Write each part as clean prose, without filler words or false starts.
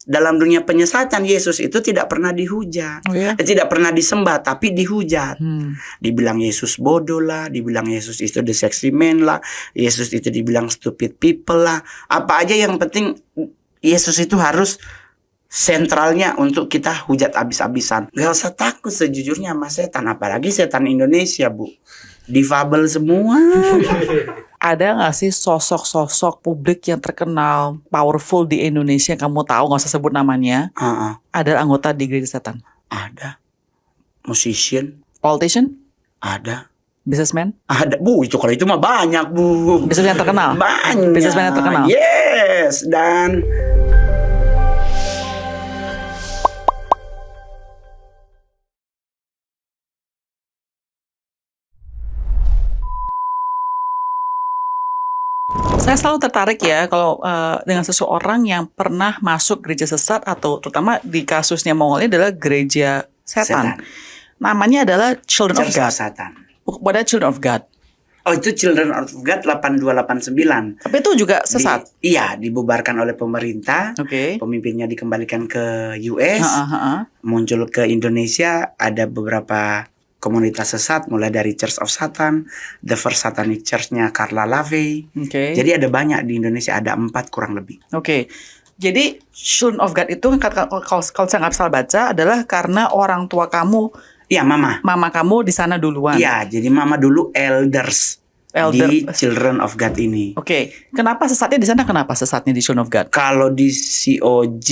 dalam dunia penyesatan Yesus itu tidak pernah dihujat. Oh ya? Tidak pernah disembah, tapi dihujat. Dibilang Yesus bodoh lah, dibilang Yesus itu the sexy man lah, Yesus itu dibilang stupid people lah. Apa aja yang penting Yesus itu harus sentralnya untuk kita hujat abis-abisan. Gak usah takut sejujurnya sama setan, apalagi setan Indonesia, Bu. Difabel semua. Ada gak sih sosok-sosok publik yang terkenal, powerful di Indonesia yang kamu tahu, gak usah sebut namanya, ada anggota di gereja setan? Ada. Musician. Politician? Ada. Businessman? Ada, Bu. Itu kalau itu mah banyak, Bu. Businessman yang terkenal? Banyak. Businessman yang terkenal? Yes. Dan saya selalu tertarik ya kalau dengan seseorang yang pernah masuk gereja sesat, atau terutama di kasusnya Mongol ini adalah gereja setan. Namanya adalah Children of God. Satan. Pada Children of God. Oh, itu Children of God 8289. Tapi itu juga sesat. Iya, dibubarkan oleh pemerintah. Oke. Pemimpinnya dikembalikan ke US. Muncul ke Indonesia, ada beberapa komunitas sesat, mulai dari Church of Satan, The First Satanic Church-nya Karla LaVey. Jadi ada banyak di Indonesia, ada 4 kurang lebih. Jadi Children of God itu kalau saya nggak salah baca adalah karena orang tua kamu, iya, mama kamu di sana duluan. Iya, jadi mama dulu elders di Children of God ini. Kenapa sesatnya di sana? Kenapa sesatnya di Children of God? Kalau di COG,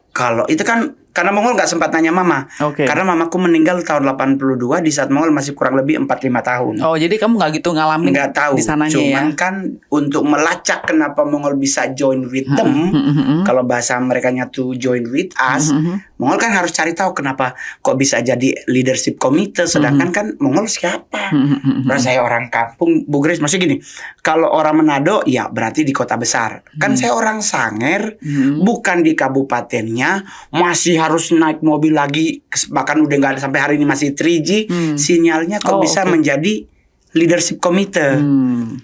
kalau itu kan karena Mongol nggak sempat nanya mama. Karena mamaku meninggal tahun 82 di saat Mongol masih kurang lebih 4-5 tahun. Oh, jadi kamu nggak gitu ngalamin nggak tahu di sananya. Cuman kan untuk melacak kenapa Mongol bisa join with them, kalau bahasa merekanya tuh join with us, Mongol kan harus cari tahu kenapa kok bisa jadi leadership committee, sedangkan kan Mongol siapa? Nah, saya orang kampung, Bu Grace, maksudnya gini, kalau orang Manado ya berarti di kota besar. Kan saya orang Sanger, bukan di kabupatennya, masih harus naik mobil lagi, bahkan udah nggak ada, sampai hari ini masih 3G sinyalnya, kok bisa menjadi leadership committee.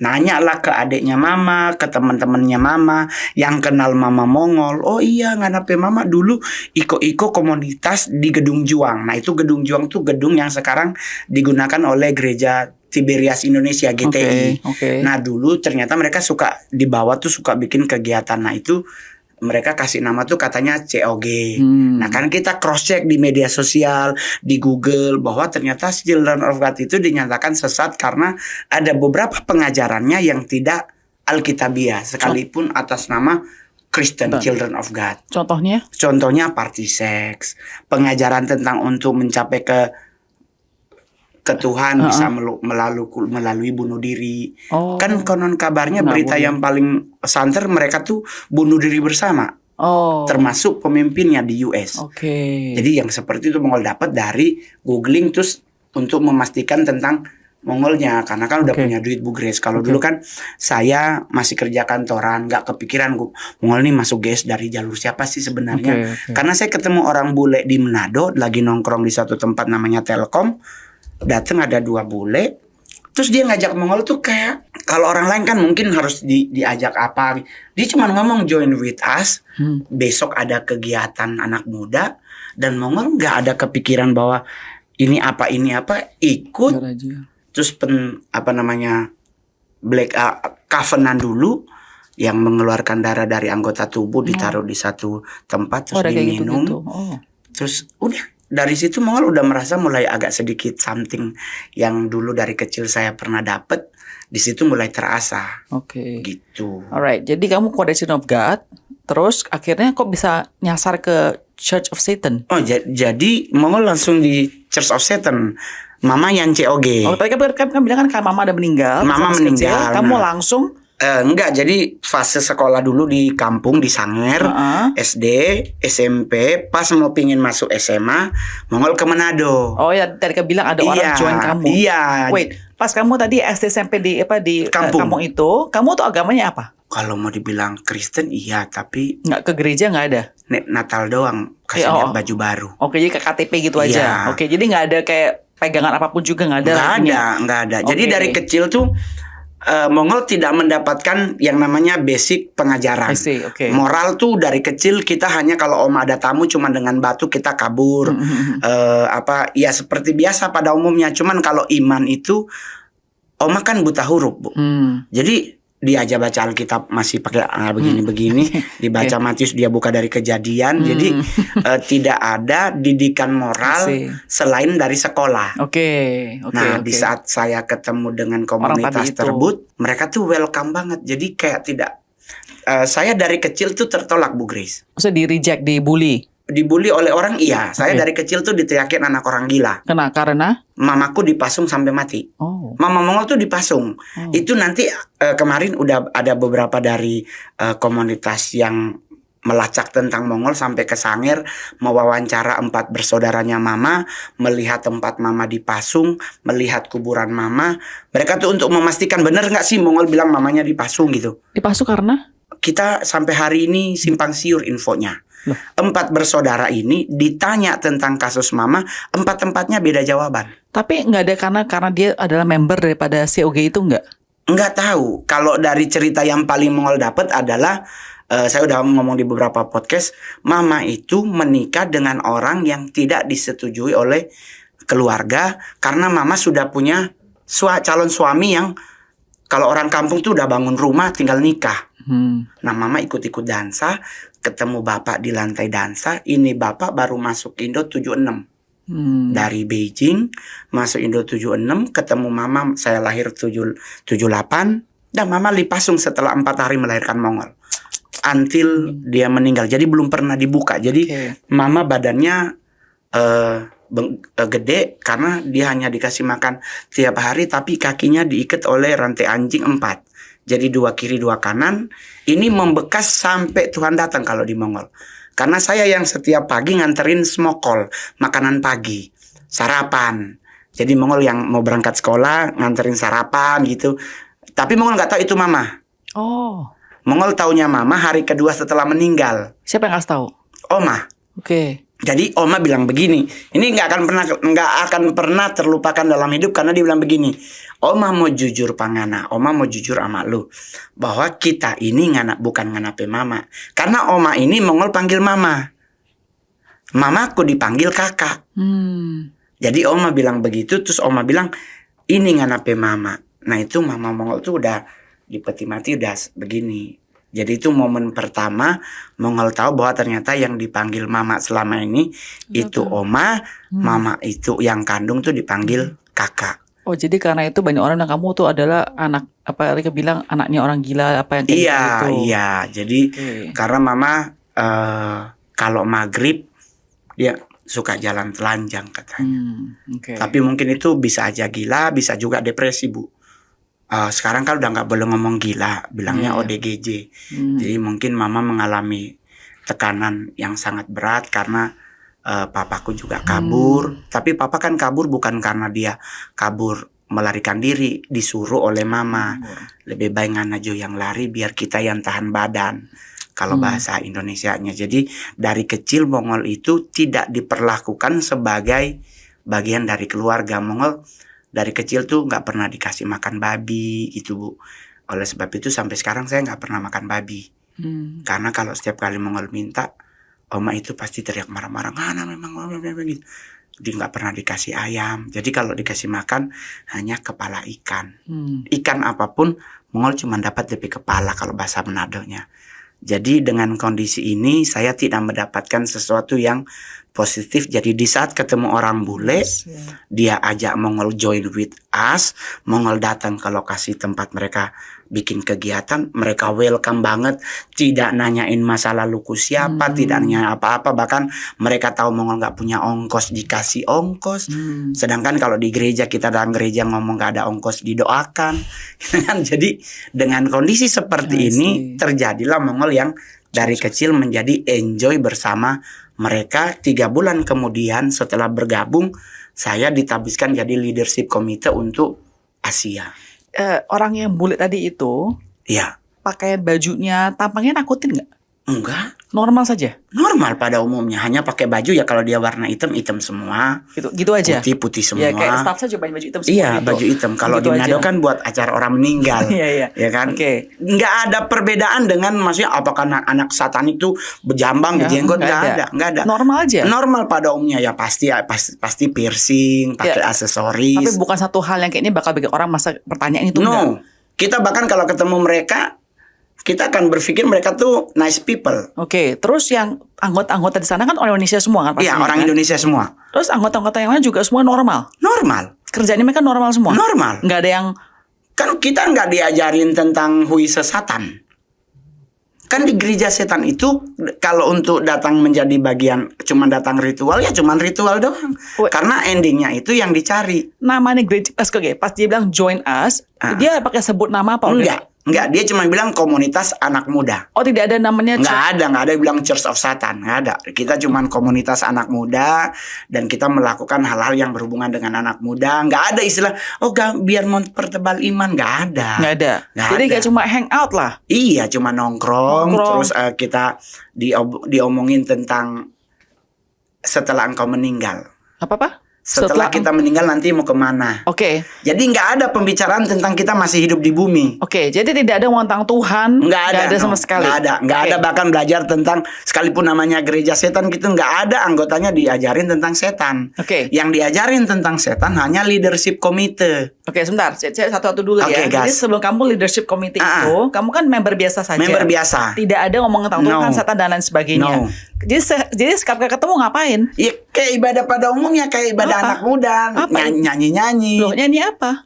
Nanya lah ke adiknya mama, ke teman-temannya mama yang kenal mama Mongol. Oh iya, nganape mama dulu iko-iko komunitas di Gedung Juang. Nah, itu Gedung Juang tuh gedung yang sekarang digunakan oleh gereja Tiberias Indonesia, GTI. Nah, dulu ternyata mereka suka di bawah tuh suka bikin kegiatan. Nah, itu mereka kasih nama tuh katanya COG. Nah, kan kita cross check di media sosial, di Google, bahwa ternyata Children of God itu dinyatakan sesat karena ada beberapa pengajarannya yang tidak Alkitabiah, sekalipun atas nama Christian Children of God. Contohnya party sex, pengajaran tentang untuk mencapai ke Tuhan bisa melalui bunuh diri. Kan konon kabarnya berita yang paling santer mereka tuh bunuh diri bersama. Termasuk pemimpinnya di US. Jadi yang seperti itu Mongol dapat dari googling terus untuk memastikan tentang Mongolnya, karena kan udah punya duit, Bu Grace. Kalau dulu kan saya masih kerja kantoran, nggak kepikiran Mongol nih masuk GS dari jalur siapa sih sebenarnya. Karena saya ketemu orang bule di Manado, lagi nongkrong di satu tempat namanya Telkom. Datang ada 2 bule, terus dia ngajak Mongol tuh kayak kalau orang lain kan mungkin harus diajak apa, dia cuma ngomong join with us, besok ada kegiatan anak muda, dan Mongol nggak ada kepikiran bahwa ini apa ikut, terus black covenant dulu yang mengeluarkan darah dari anggota tubuh ditaruh di satu tempat terus diminum, terus udah. Dari situ Mongol udah merasa mulai agak sedikit something yang dulu dari kecil saya pernah dapet, di situ mulai terasa. Gitu. Alright, jadi kamu keluar dari Children of God, terus akhirnya kok bisa nyasar ke Church of Satan? Jadi Mongol langsung di Church of Satan. Mama yang COG. Tadi kan bilang kan mama ada meninggal. Mama meninggal. Kamu langsung? Enggak, jadi fase sekolah dulu di kampung di Sanger, SD, SMP, pas mau pingin masuk SMA, Mongol ke Manado. Oh ya, tadi kan bilang ada orang join kamu. Iya. Wait, pas kamu tadi SD SMP di kampung itu, kamu tuh agamanya apa? Kalau mau dibilang Kristen iya, tapi nggak ke gereja, nggak ada. Natal doang kasih lihat baju baru. Jadi ke KTP gitu aja. Jadi nggak ada kayak pegangan apapun juga, nggak ada. Nggak ada. Jadi dari kecil tuh Mongol tidak mendapatkan yang namanya basic pengajaran. I see, okay. Moral tuh dari kecil kita hanya kalau oma ada tamu cuma dengan batu kita kabur. Ya seperti biasa pada umumnya. Cuman kalau iman itu oma kan buta huruf, Bu. Jadi dia aja baca Alkitab masih pakai begini-begini, dibaca Matius dia buka dari Kejadian. Jadi tidak ada didikan moral selain dari sekolah. Di saat saya ketemu dengan komunitas tersebut, mereka tuh welcome banget. Jadi kayak tidak saya dari kecil tuh tertolak, Bu Grace. Maksudnya di-reject, dibully? Dibully oleh orang, iya. Saya dari kecil tuh diteriakin anak orang gila. Karena? Mamaku dipasung sampai mati. Mama Mongol tuh dipasung. Itu nanti kemarin udah ada beberapa dari komunitas yang melacak tentang Mongol sampai ke Sangir, mewawancara 4 bersaudaranya Mama, melihat tempat Mama dipasung, melihat kuburan Mama. Mereka tuh untuk memastikan benar nggak sih Mongol bilang mamanya dipasung gitu. Dipasung karena? Kita sampai hari ini simpang siur infonya. 4 bersaudara ini ditanya tentang kasus Mama, 4-empatnya beda jawaban. Tapi nggak ada karena dia adalah member daripada COG itu nggak? Nggak tahu. Kalau dari cerita yang paling Mongol dapat adalah saya udah ngomong di beberapa podcast, Mama itu menikah dengan orang yang tidak disetujui oleh keluarga karena Mama sudah punya calon suami yang kalau orang kampung tuh udah bangun rumah tinggal nikah. Nah Mama ikut-ikut dansa, ketemu bapak di lantai dansa. Ini bapak baru masuk Indo 76. Dari Beijing masuk Indo 76, ketemu Mama, saya lahir 78. Dan Mama dipasung setelah 4 hari melahirkan Mongol. Until dia meninggal. Jadi belum pernah dibuka. Jadi Mama badannya gede karena dia hanya dikasih makan tiap hari, tapi kakinya diikat oleh rantai anjing 4. Jadi 2 kiri 2 kanan. Ini membekas sampai Tuhan datang kalau di Mongol. Karena saya yang setiap pagi nganterin smokol, makanan pagi, sarapan. Jadi Mongol yang mau berangkat sekolah nganterin sarapan gitu. Tapi Mongol nggak tahu itu Mama. Mongol taunya Mama hari kedua setelah meninggal. Siapa yang kasih tahu? Oma. Jadi Oma bilang begini, ini nggak akan pernah terlupakan dalam hidup karena dia bilang begini, Oma mau jujur Pangana, Oma mau jujur sama lu bahwa kita ini bukan nganape Mama, karena Oma ini Mongol panggil Mama, Mamaku dipanggil kakak. Jadi Oma bilang begitu, terus Oma bilang ini nganape Mama. Nah itu Mama Mongol tuh udah di peti mati udah begini. Jadi itu momen pertama Mongol tahu bahwa ternyata yang dipanggil Mama selama ini itu Oma, Mama itu yang kandung tuh dipanggil kakak. Jadi karena itu banyak orang bilang kamu tuh adalah anak, apa mereka bilang anaknya orang gila apa yang kayak gitu. Iya. Jadi karena Mama kalau maghrib dia suka jalan telanjang katanya. Tapi mungkin itu bisa aja gila, bisa juga depresi, Bu. Sekarang kan udah nggak boleh ngomong gila, bilangnya ODGJ. Jadi mungkin Mama mengalami tekanan yang sangat berat karena papaku juga kabur. Tapi papa kan kabur bukan karena dia kabur melarikan diri, disuruh oleh Mama. Lebih baik nganajo yang lari biar kita yang tahan badan. Kalau bahasa Indonesianya. Jadi dari kecil Mongol itu tidak diperlakukan sebagai bagian dari keluarga. Mongol dari kecil tuh nggak pernah dikasih makan babi gitu, Bu. Oleh sebab itu sampai sekarang saya nggak pernah makan babi. Karena kalau setiap kali Mongol minta, Oma itu pasti teriak marah-marah. Memang gitu. Dia nggak pernah dikasih ayam. Jadi kalau dikasih makan hanya kepala ikan. Ikan apapun Mongol cuma dapat dari kepala kalau bahasa Manadonya. Jadi dengan kondisi ini saya tidak mendapatkan sesuatu yang positif. Jadi di saat ketemu orang bule, dia ajak Mongol join with us. Mongol datang ke lokasi tempat mereka bikin kegiatan, mereka welcome banget, tidak nanyain masa laluku siapa, tidak nanya apa-apa, bahkan mereka tahu Mongol nggak punya ongkos, dikasih ongkos. Sedangkan kalau di gereja, kita dalam gereja ngomong nggak ada ongkos, didoakan. Jadi dengan kondisi seperti ini terjadilah Mongol yang dari kecil menjadi enjoy bersama mereka. 3 bulan kemudian setelah bergabung, saya ditabiskan jadi leadership komite untuk Asia. Orang yang bule tadi itu, pakaian bajunya, tampangnya nakutin nggak? Enggak. Normal saja. Normal pada umumnya, hanya pakai baju ya kalau dia warna hitam semua, Gitu aja. putih semua. Ya kayak staff saja baju hitam semua. Iya, gitu. baju hitam. Kalau Gitu di Manado aja. kan buat acara orang meninggal. Iya. Ya kan? Oke. Nggak ada perbedaan dengan maksudnya apakah anak satanik itu berjambang, Ya, berjenggot, nggak nggak ada. Normal aja. Normal pada umumnya ya pasti piercing, pakai Ya. aksesoris. Tapi bukan satu hal yang kayaknya bakal bikin orang masa pertanyaan itu enggak. No, kita bahkan kalau ketemu mereka, kita akan berpikir mereka tuh nice people. Oke, terus yang anggota-anggota di sana kan orang Indonesia semua kan pasti. Iya, orang kan? Indonesia semua. Terus anggota-anggota yang lain juga semua normal. Normal. Kerjaannya mereka normal semua. Normal. Nggak ada yang Kan kita nggak diajarin tentang huise satan. Kan di gereja setan itu kalau untuk datang menjadi bagian cuma datang ritual ya cuma ritual doang. Wait. Karena endingnya itu yang dicari. namanya gereja. Oke, pas dia bilang join us, dia pakai sebut nama apa? Enggak, dia cuma bilang komunitas anak muda. Oh, tidak ada namanya. Nggak ada yang bilang Church of Satan, nggak ada. Kita cuma komunitas anak muda dan kita melakukan hal-hal yang berhubungan dengan anak muda. Nggak ada istilah, biar mempertebal iman, nggak ada. Nggak ada. Nggak Jadi ada. kayak cuma hang out lah. Iya, cuma nongkrong. Nongkrong. Terus kita diomongin tentang setelah engkau meninggal. Apa? Setelah kita meninggal nanti mau kemana. Oke. Jadi nggak ada pembicaraan tentang kita masih hidup di bumi. Oke, jadi tidak ada tentang Tuhan. Nggak ada sama sekali. Nggak Oke. ada bahkan belajar tentang sekalipun namanya gereja setan gitu nggak ada anggotanya diajarin tentang setan. Oke. Yang diajarin tentang setan hanya leadership komite. Oke, sebentar. Saya satu-satu dulu Oke, ya. Jadi gas. sebelum kamu leadership committee itu, kamu kan member biasa saja. Member biasa. Tidak ada ngomong tentang Tuhan, No. setan dan lain sebagainya. No. Jadi sekali ketemu ngapain? Ya kayak ibadah pada umumnya kayak ibadah Apa? anak muda, Apa? nyanyi-nyanyi. Loh, nyanyi apa?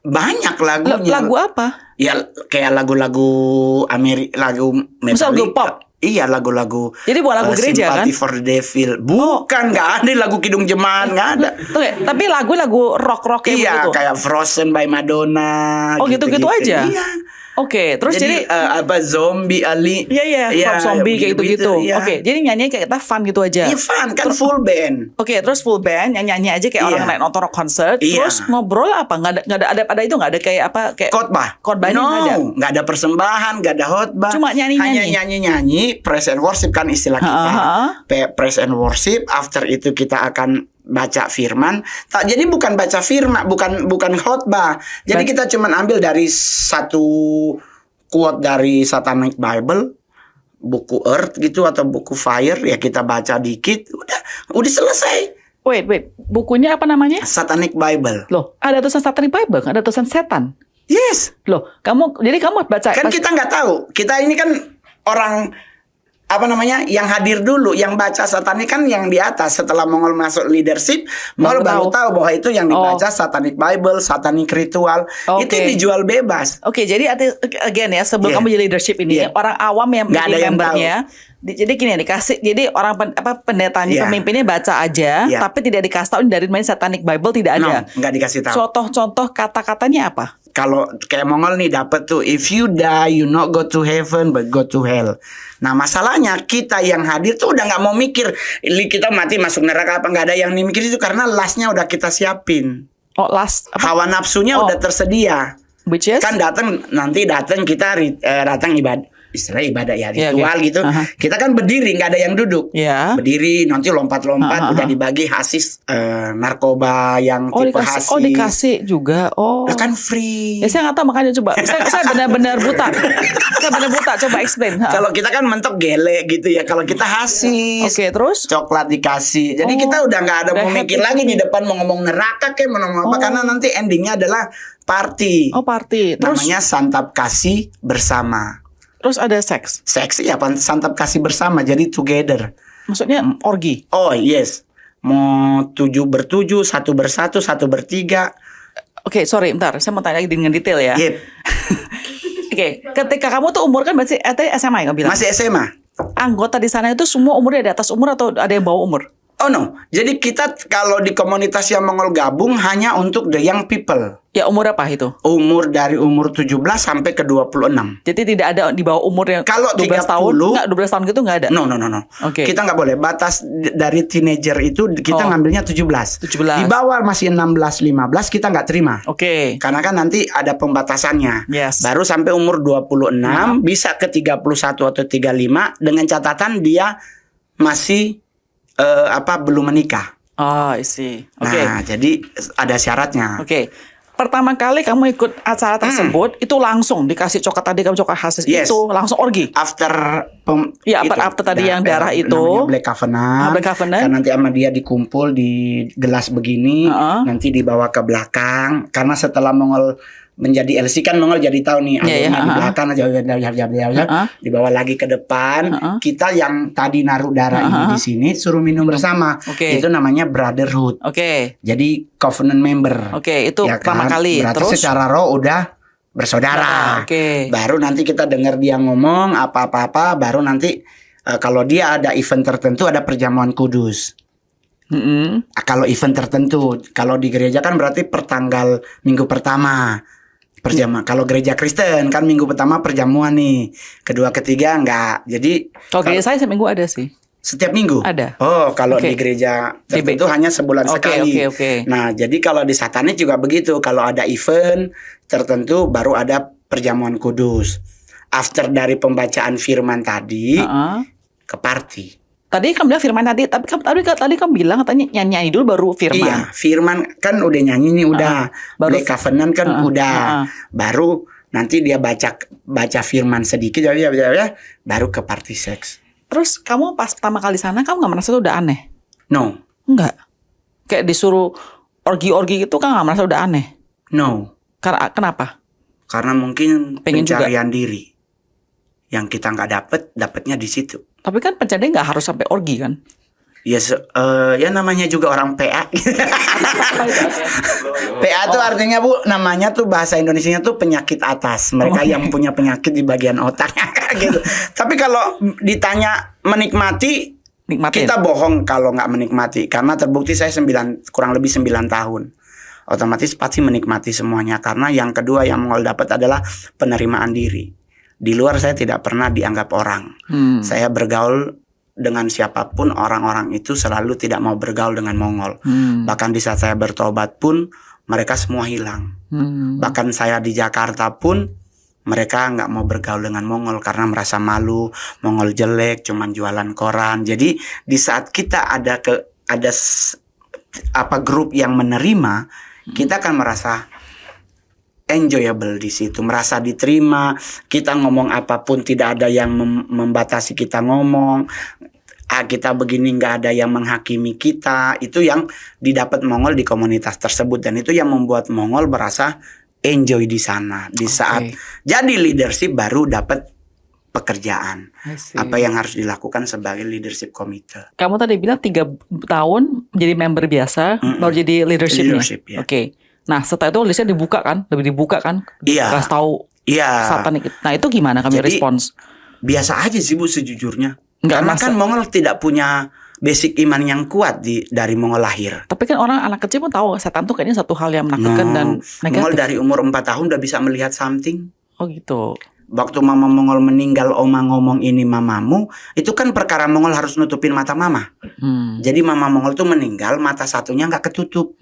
Banyak lagunya. Lagu apa? Ya kayak lagu-lagu lagu Misal lagu Metallica. pop? Iya lagu-lagu. Jadi bukan lagu gereja, Sympathy kan? for the Devil. Bukan, nggak ada lagu Kidung Jemaat, nggak ada. Oke, tapi lagu-lagu rock-rock kayak Iya, begitu. kayak Frozen by Madonna. Oh, gitu-gitu aja? Iya. Oke, terus jadi apa zombie Ali? iya, Iya, rock zombie kayak gitu-gitu. iya. Oke, jadi nyanyi kayak kita fun gitu aja. Iya fun kan full band. Oke, terus full band nyanyi aja kayak Iya. orang naik nonton rock concert. Iya. Terus ngobrol apa? Nggak ada pada itu nggak ada kayak apa kayak Khotbah. Khotbahnya No, nggak ada. nggak ada persembahan, nggak ada khotbah. Cuma nyanyi-nyanyi. Hanya nyanyi-nyanyi, praise and worship kan istilah kita. Praise and worship. After itu kita akan baca firman. Jadi bukan baca firman, bukan khotbah. Jadi kita cuman ambil dari satu quote dari Satanic Bible, buku Earth gitu atau buku Fire ya kita baca dikit, udah selesai. Wait, bukunya apa namanya? Satanic Bible. Loh, ada tulisan Satanic Bible, ada tulisan setan. Yes. Loh, jadi kamu baca Kan kita nggak tahu. Kita ini kan orang yang hadir dulu, yang baca Satanik kan yang di atas. Setelah Mongol masuk leadership, Mongol baru tahu bahwa itu yang dibaca Satanic Bible, Satanic ritual. Itu dijual bebas. Oke, jadi again ya, sebelum kamu jadi leadership ini, orang awam yang menjadi membernya, jadi gini dikasih, jadi orang pendetanya, pemimpinnya baca aja, tapi tidak dikasih tahu dari main Satanic Bible tidak ada. Nggak dikasih tahu. Contoh kata-katanya apa? Kalau kayak Mongol nih dapat tuh, if you die you not go to heaven but go to hell. Nah masalahnya kita yang hadir tuh udah nggak mau mikir kita mati masuk neraka apa, nggak ada yang mikir itu karena lastnya udah kita siapin. Oh, last apa? Hawa nafsunya udah tersedia. Which is? Kan nanti datang kita datang ibadah ya ritual gitu. Kita kan berdiri, nggak ada yang duduk. Berdiri nanti lompat-lompat udah dibagi hasis narkoba yang tipe hasis. Oh dikasih juga. Oh. Kan free. Ya saya nggak tahu makanya coba. saya benar-benar buta. Saya benar buta. Coba explain. Kalau kita kan mentok gele gitu ya. Kalau kita hasis. Oke, terus coklat dikasih. Jadi kita udah nggak ada mau mikir lagi di depan mau ngomong neraka kayak mau ngomong apa karena nanti endingnya adalah party. Oh party. Terus namanya santap kasih bersama. Terus ada seks. Seks ya, santap kasih bersama. Jadi together. Maksudnya orgi. Oh yes. Mau 7 ber-7, 1 ber-1, 1 ber-3. Oke, sorry, bentar. Saya mau tanya lagi dengan detail ya. Yep. Oke, ketika kamu tuh umur kan masih SMA ya kamu bilang? Masih SMA. Anggota di sana itu semua umurnya di atas umur atau ada yang bawah umur? Oh no, jadi kita kalau di komunitas yang Mongol gabung hanya untuk the young people. Ya umur apa itu? Umur dari umur 17 sampai ke 26. Jadi tidak ada di bawah umur yang kalau 12 tahun? Enggak, 12 tahun gitu enggak ada? No. Oke. Kita nggak boleh. Batas dari teenager itu kita ngambilnya 17. Di bawah masih 16-15 kita nggak terima. Oke. Karena kan nanti ada pembatasannya. Yes. Baru sampai umur 26 bisa ke 31 atau 35 dengan catatan dia masih belum menikah. Oh, I see. Oke. Nah, jadi ada syaratnya. Oke. Pertama kali kamu ikut acara tersebut itu langsung dikasih coklat tadi, kamu coklat hasis itu langsung orgi. After after tadi yang darah itu. Namanya Black Covenant. Black Covenant. Kan nanti sama dia dikumpul di gelas begini, nanti dibawa ke belakang. Karena setelah Mongol menjadi LC kan Mongol jadi tahu nih di belakang dibawa lagi ke depan. Kita yang tadi naruh darah ini di sini suruh minum bersama. Itu namanya brotherhood. Jadi covenant member. Itu ya pertama kali. Berarti terus secara roh udah bersaudara. Baru nanti kita dengar dia ngomong apa-apa, baru nanti kalau dia ada event tertentu ada perjamuan kudus. Kalau event tertentu, kalau di gereja kan berarti pertanggal minggu pertama perjamuan. Kalau gereja Kristen kan minggu pertama perjamuan nih, kedua ketiga enggak. Jadi kalau gereja saya seminggu ada sih. Setiap minggu? Ada. Oh, kalau di gereja tertentu hanya sebulan sekali. Nah, jadi kalau di Satanis juga begitu. Kalau ada event tertentu baru ada perjamuan kudus. After dari pembacaan firman tadi ke party. Tadi kamu bilang firman tadi, tapi tadi kamu bilang katanya nyanyi dulu baru firman. Iya, firman kan udah nyanyi nih udah. Baru Covenant kan udah. Baru nanti dia baca firman sedikit ya, baru ke party seks. Terus kamu pas pertama kali sana kamu nggak merasa itu udah aneh? No. Enggak. Kayak disuruh orgi-orgi gitu kan nggak merasa udah aneh? No. Kenapa? Karena mungkin pengen pencarian diri yang kita nggak dapatnya di situ. Tapi kan pencarian nggak harus sampai orgi kan? Ya, ya namanya juga orang PA. PA tuh artinya Bu, namanya tuh bahasa Indonesianya tuh penyakit atas. Mereka yang punya penyakit di bagian otak gitu. Tapi kalau ditanya menikmati, kita bohong kalau nggak menikmati. Karena terbukti saya kurang lebih 9 tahun. Otomatis pasti menikmati semuanya. Karena yang kedua yang Mongol dapat adalah penerimaan diri. Di luar saya tidak pernah dianggap orang. Saya bergaul dengan siapapun, orang-orang itu selalu tidak mau bergaul dengan Mongol. Bahkan di saat saya bertobat pun mereka semua hilang. Bahkan saya di Jakarta pun mereka nggak mau bergaul dengan Mongol karena merasa malu, Mongol jelek, cuman jualan koran. Jadi di saat kita ada grup yang menerima, kita akan merasa enjoyable di situ, merasa diterima. Kita ngomong apapun tidak ada yang membatasi kita ngomong. Kita begini nggak ada yang menghakimi kita. Itu yang didapat Mongol di komunitas tersebut, dan itu yang membuat Mongol merasa enjoy di sana. Di saat jadi leadership baru dapat pekerjaan. Apa yang harus dilakukan sebagai leadership komite. Kamu tadi bilang 3 tahun jadi member biasa, baru jadi leadership ya. Nah setelah itu listnya dibuka kan, lebih dibuka kan, dikasih tahu Satanik. Nah itu gimana kami respons? Biasa aja sih Bu sejujurnya. Karena kan Mongol tidak punya basic iman yang kuat dari Mongol lahir. Tapi kan orang anak kecil pun tahu setan tuh kayaknya satu hal yang menakutkan dan negatif. Mongol dari umur 4 tahun udah bisa melihat something. Oh gitu. Waktu mama Mongol meninggal, oma ngomong ini mamamu, itu kan perkara Mongol harus nutupin mata mama. Jadi mama Mongol tuh meninggal, mata satunya nggak ketutup.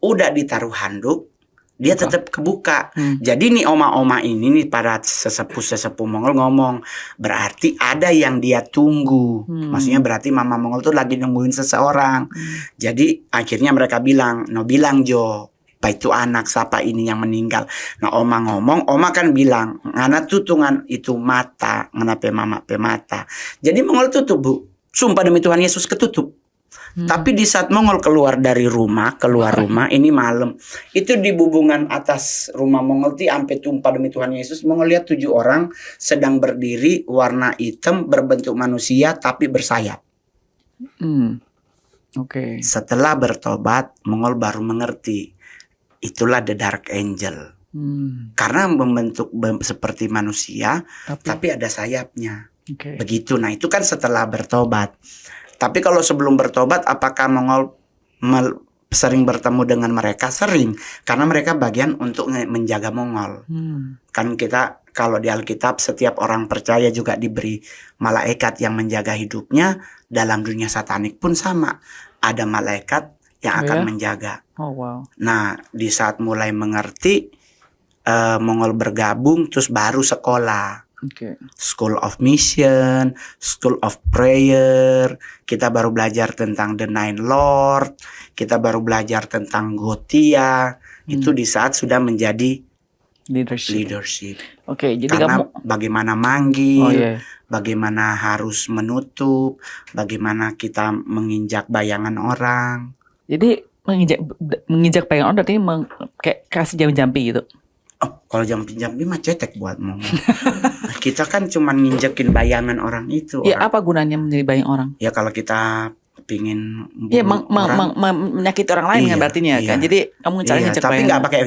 Udah ditaruh handuk, dia tetap kebuka. Jadi nih oma-oma ini nih para sesepuh Mongol ngomong, berarti ada yang dia tunggu. Maksudnya berarti mama Mongol tuh lagi nungguin seseorang. Jadi akhirnya mereka bilang, bilang Jo, apa itu anak siapa ini yang meninggal. Nah oma ngomong, oma kan bilang ngana tutungan itu mata, ngana pe mama pe mata. Jadi Mongol tutup Bu, sumpah demi Tuhan Yesus ketutup. Tapi di saat Mongol keluar rumah ini malam, itu di bubungan atas rumah Mongol tuh sampai tumpah demi Tuhan Yesus, Mongol lihat 7 orang sedang berdiri, warna hitam, berbentuk manusia tapi bersayap. Setelah bertobat, Mongol baru mengerti. Itulah the dark angel. Karena membentuk seperti manusia tapi ada sayapnya. Begitu. Nah itu kan setelah bertobat. Tapi kalau sebelum bertobat, apakah Mongol sering bertemu dengan mereka? Sering, karena mereka bagian untuk menjaga Mongol. Kan kita kalau di Alkitab, setiap orang percaya juga diberi malaikat yang menjaga hidupnya. Dalam dunia satanik pun sama, ada malaikat yang akan menjaga. Oh wow. Nah, di saat mulai mengerti, Mongol bergabung, terus baru sekolah. School of Mission, School of Prayer. Kita baru belajar tentang The Nine Lord. Kita baru belajar tentang Gotia. Itu di saat sudah menjadi leadership. Jadi karena kamu bagaimana manggil, bagaimana harus menutup, bagaimana kita menginjak bayangan orang. Jadi menginjak bayangan orang berarti kayak kasih jampi gitu. Oh, kalau jampi-jampi mah cetek buatmu. Kita kan cuma nginjekin bayangan orang itu. Ya, apa gunanya menjadi bayang orang? Ya kalau kita pingin menyakiti orang lain kan berarti kan. Jadi kamu cara nginjek bayangan. Tapi nggak pakai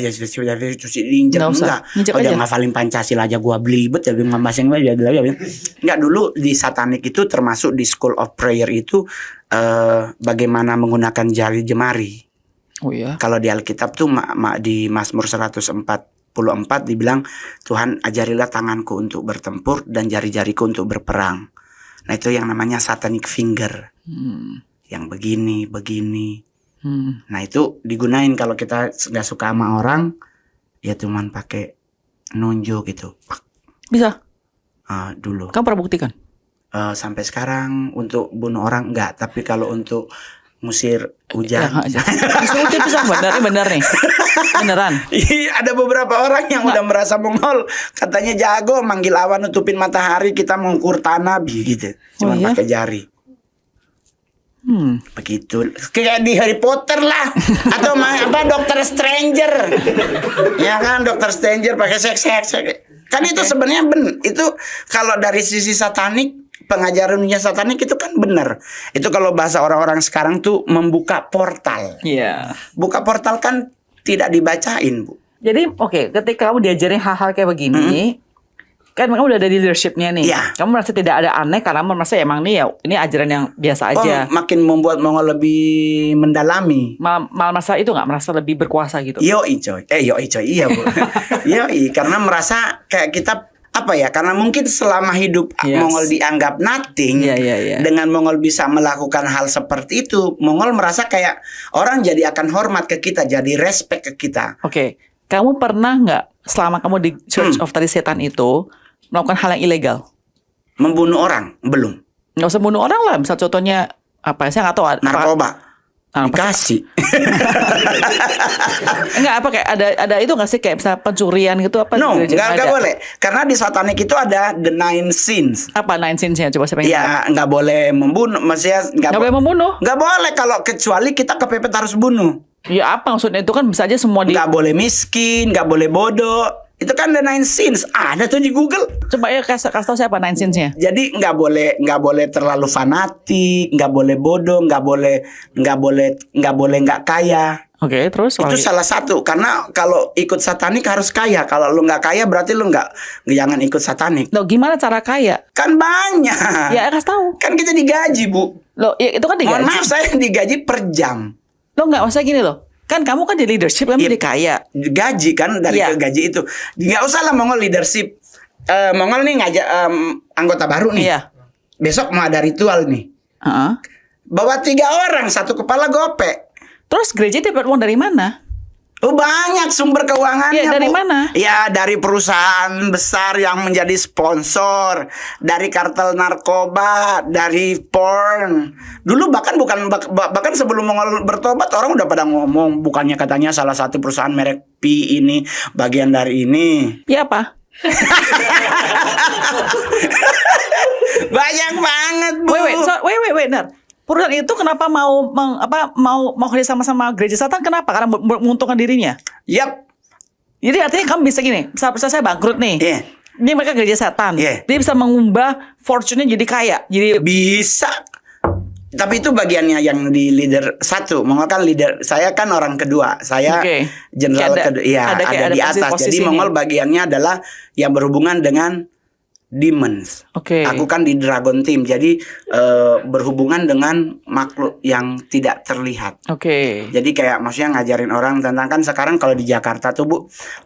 terus diinjek enggak. Udah ngafalin Pancasila aja gua belibet ya masing aja. Enggak, dulu di satanik itu termasuk di School of Prayer itu bagaimana menggunakan jari jemari. Oh iya. Kalau di Alkitab tuh di Mazmur 144 dibilang, Tuhan ajarilah tanganku untuk bertempur dan jari-jariku untuk berperang. Nah itu yang namanya satanic finger. Yang begini. Nah itu digunain kalau kita nggak suka sama orang, ya cuman pakai nunjuk gitu. Bisa? Dulu. Kamu pernah buktikan? Sampai sekarang untuk bunuh orang enggak, tapi kalau untuk musir hujan. Musir bisa bener nih. Beneran. Ada beberapa orang yang udah merasa Mongol, katanya jago manggil awan nutupin matahari, kita mengukur tanah gitu. Cuma pakai jari. Begitu. Kayak di Harry Potter lah. Atau Dokter Stranger. Ya kan, Dokter Stranger pakai seks. Kan itu sebenarnya itu kalau dari sisi satanik, pengajaran dunia satanik itu kan benar. Itu kalau bahasa orang-orang sekarang tuh membuka portal. Iya. Buka portal kan tidak dibacain, Bu. Jadi ketika kamu diajarin hal-hal kayak begini, kan kamu udah ada leadershipnya nih. Iya. Kamu merasa tidak ada aneh karena merasa emang nih ya ini ajaran yang biasa aja. Makin membuat Mongol lebih mendalami. Malah merasa itu nggak merasa lebih berkuasa gitu. Yoi coy, iya Bu. Yoi, karena merasa kayak kita karena mungkin selama hidup Mongol dianggap nothing. Dengan Mongol bisa melakukan hal seperti itu, Mongol merasa kayak orang jadi akan hormat ke kita, jadi respect ke kita. Kamu pernah nggak selama kamu di Church of Tadi Setan itu melakukan hal yang ilegal? Membunuh orang? Belum. Nggak usah bunuh orang lah. Misal contohnya saya nggak tahu. Narkoba. Dikasih. Enggak kayak ada itu nggak sih kayak misalnya pencurian gitu apa? No, nggak boleh. Karena di satanik itu ada the 9 sins. Apa 9 sins-nya? Coba saya pengen. Ya nggak boleh membunuh. Maksudnya nggak boleh membunuh. Nggak boleh kalau kecuali kita kepepet harus bunuh. Ya apa maksudnya itu kan bisa aja semua nggak boleh miskin, nggak boleh bodoh. Itu kan the 9 sins. Ada tuh di Google. Coba ya kasih tahu siapa 9 sins-nya. Jadi nggak boleh terlalu fanatik, nggak boleh bodoh, nggak boleh nggak kaya. Terus itu salah satu. Karena kalau ikut satanik harus kaya. Kalau lu nggak kaya berarti lu jangan ikut satanik. Loh, gimana cara kaya? Kan banyak. Ya kasih tahu. Kan kita digaji, Bu. Loh, ya, itu kan digaji. Mohon maaf, saya digaji per jam. Loh, nggak usah gini loh. Kan kamu kan jadi leadership kan jadi kaya. Gaji kan dari gaji itu. Nggak usah lah Mongol leadership. Mongol nih ngajak anggota baru nih. Besok mau ada ritual nih. Bawa 3 orang, 1 kepala gope. Terus gereja dapat uang dari mana? Banyak sumber keuangannya. Dari mana? Ya dari perusahaan besar yang menjadi sponsor, dari kartel narkoba, dari porn. Dulu bahkan sebelum Mongol bertobat orang udah pada ngomong, bukannya katanya salah satu perusahaan merek P ini bagian dari ini. Ya apa? Banyak banget, Bu. Wait, Nar. Perusahaan itu kenapa mau kerja sama gereja Satan? Kenapa? Karena menguntungkan dirinya. Yap. Jadi artinya kamu bisa gini, misalnya saya bangkrut nih. Ini mereka gereja Satan. Dia bisa mengubah fortune-nya jadi kaya. Jadi bisa. Tapi itu bagiannya yang di leader 1. Mongol kan leader. Saya kan orang kedua. Saya jenderal kedua. Iya, ada di atas. Jadi Mongol bagiannya adalah yang berhubungan dengan demons. Oke. Aku kan di Dragon Team, jadi berhubungan dengan makhluk yang tidak terlihat. Oke. Jadi kayak maksudnya ngajarin orang tentang, kan sekarang kalau di Jakarta tuh Bu,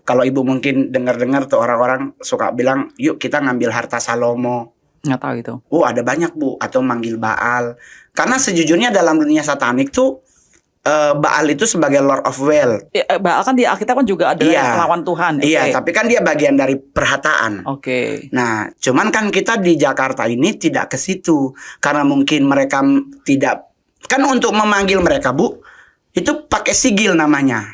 kalau Ibu mungkin dengar-dengar tuh orang-orang suka bilang, yuk kita ngambil harta Salomo. Nggak tahu itu. Oh ada banyak Bu, atau manggil Baal. Karena sejujurnya dalam dunia satanik tuh Baal itu sebagai Lord of Wealth. Baal kan di Alkitab kan juga adalah lawan Tuhan. Iya, tapi kan dia bagian dari perhataan. Oke. Nah, cuman kan kita di Jakarta ini tidak ke situ karena mungkin mereka tidak, kan untuk memanggil mereka Bu, itu pakai sigil namanya.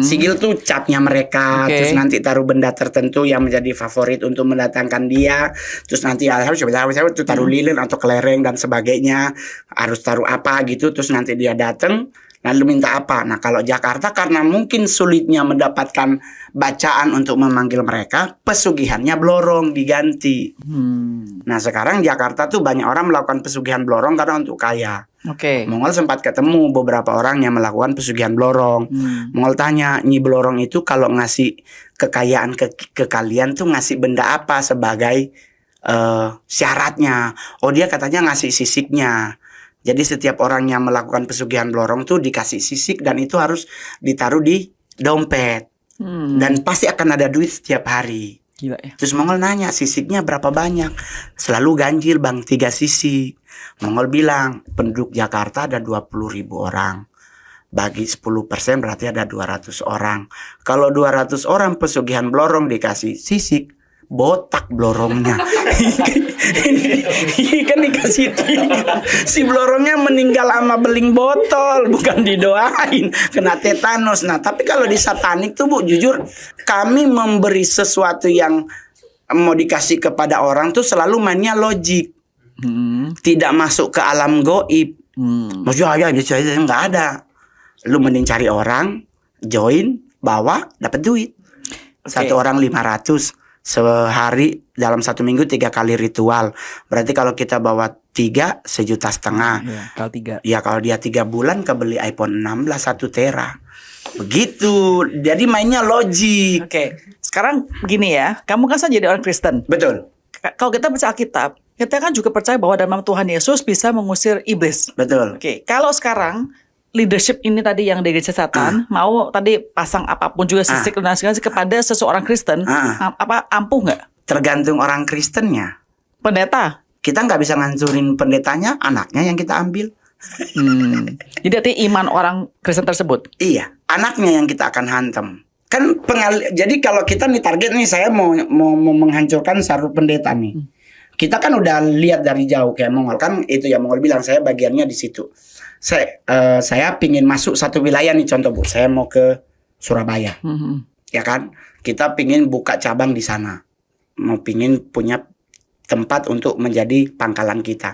Sigil tuh capnya mereka, terus nanti taruh benda tertentu yang menjadi favorit untuk mendatangkan dia, terus nanti harus tuh taruh lilin atau kelereng dan sebagainya, harus taruh apa gitu, terus nanti dia datang lalu minta apa. Nah kalau Jakarta karena mungkin sulitnya mendapatkan bacaan untuk memanggil mereka, pesugihannya blorong diganti. Nah sekarang Jakarta tuh banyak orang melakukan pesugihan blorong karena untuk kaya. Mongol sempat ketemu beberapa orang yang melakukan pesugihan blorong. Mongol tanya, Nyi Blorong itu kalau ngasih kekayaan ke kalian tuh ngasih benda apa sebagai syaratnya? Oh dia katanya ngasih sisiknya. Jadi setiap orang yang melakukan pesugihan blorong tuh dikasih sisik dan itu harus ditaruh di dompet. Dan pasti akan ada duit setiap hari. Gila ya. Terus Mongol nanya, sisiknya berapa banyak? Selalu ganjil Bang, 3 sisik. Mongol bilang, penduduk Jakarta ada 20.000 orang. Bagi 10% berarti ada 200 orang. Kalau 200 orang pesugihan blorong dikasih sisik, botak blorongnya. Kan dikasih 3. Si blorongnya meninggal sama beling botol, bukan didoain kena tetanus. Nah tapi kalau di satanik tuh Bu, jujur kami memberi sesuatu yang mau dikasih kepada orang tuh selalu mainnya logik, tidak masuk ke alam goib. Maksudnya ya nggak ada. Lu mending cari orang, join, bawa, dapat duit. Satu orang 500 sehari, dalam 1 minggu 3 kali ritual. Berarti kalau kita bawa 3, 1,5 juta. Kalau 3. Ya kalau dia 3 bulan kebeli iPhone 16 1 tera. Begitu. Jadi mainnya logik. Sekarang begini ya, kamu kan jadi orang Kristen. Betul. Kalau kita baca Alkitab, kita kan juga percaya bahwa dalam Tuhan Yesus bisa mengusir iblis. Betul. Kalau sekarang leadership ini tadi yang dari setan mau tadi pasang apapun juga sisik dan segala kepada seseorang Kristen, apa ampuh nggak? Tergantung orang Kristennya. Pendeta, kita nggak bisa ngancurin pendetanya, anaknya yang kita ambil. Jadi arti iman orang Kristen tersebut. Iya, anaknya yang kita akan hantam. Kan jadi kalau kita nih target nih, saya mau menghancurkan Saru pendeta nih. Kita kan udah lihat dari jauh kayak Mongol kan itu ya, Mongol bilang saya bagiannya di situ. Saya pingin masuk satu wilayah nih, contoh Bu, saya mau ke Surabaya, ya kan? Kita pingin buka cabang di sana, mau pingin punya tempat untuk menjadi pangkalan kita.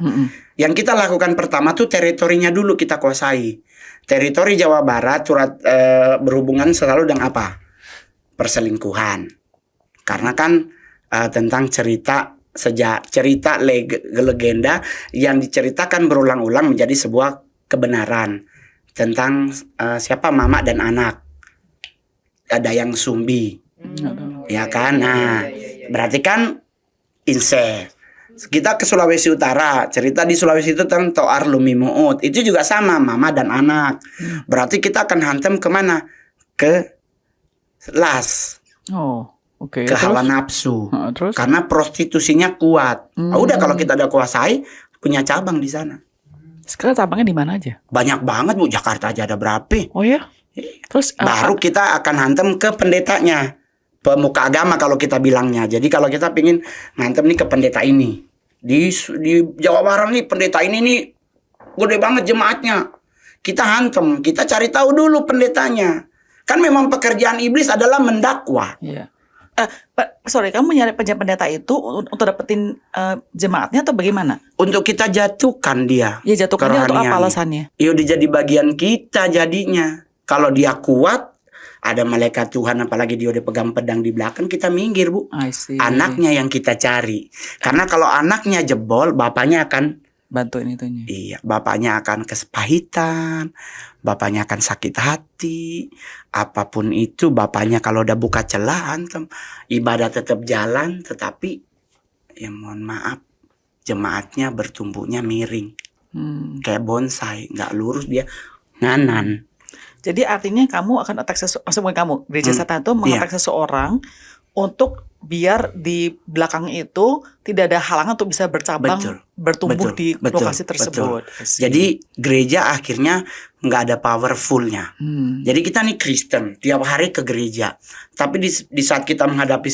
Yang kita lakukan pertama tuh teritorinya dulu kita kuasai. Teritori Jawa Barat berhubungan selalu dengan apa? Perselingkuhan. Karena kan tentang cerita legenda yang diceritakan berulang-ulang menjadi sebuah kebenaran tentang siapa mama dan anak. Ada yang sumbi, ya kan? Nah, berarti kan incest. Kita ke Sulawesi Utara, cerita di Sulawesi itu tentang Toar Lumimuut. Itu juga sama, mama dan anak. Berarti kita akan hantam kemana? Ke las. Ke hawa nafsu. Terus? Karena prostitusinya kuat. Udah kalau kita udah kuasai, punya cabang di sana. Sekarang cabangnya di mana aja? Banyak banget Bu, Jakarta aja ada berapa? Oh ya? Terus baru kita akan hantam ke pendetanya, pemuka agama kalau kita bilangnya. Jadi kalau kita pingin ngantem nih ke pendeta ini di Jawa Barat nih, pendeta ini nih gede banget jemaatnya, kita hantam, kita cari tahu dulu pendetanya. Kan memang pekerjaan iblis adalah mendakwa. Sorry, kamu nyari pendeta itu untuk dapetin jemaatnya atau bagaimana? Untuk kita jatuhkan dia. Ya jatuhkan dia untuk apa alasannya? Ya udah jadi bagian kita jadinya. Kalau dia kuat, ada malaikat Tuhan, apalagi dia udah pegang pedang di belakang, kita minggir Bu. Anaknya yang kita cari. Karena kalau anaknya jebol, bapaknya akan bantuin itunya. Iya, bapaknya akan kesepahitan, bapaknya akan sakit hati, apapun itu bapaknya kalau udah buka celah, ibadah tetap jalan, tetapi ya mohon maaf, jemaatnya bertumbuhnya miring. Kayak bonsai, nggak lurus, dia nganan. Jadi artinya kamu akan attack maksudnya kamu, gereja setan itu mengattack seseorang untuk biar di belakang itu tidak ada halangan untuk bisa bercabang, bertumbuh di lokasi tersebut. Jadi gereja akhirnya nggak ada powerfulnya. Jadi kita nih Kristen, tiap hari ke gereja. Tapi di saat kita menghadapi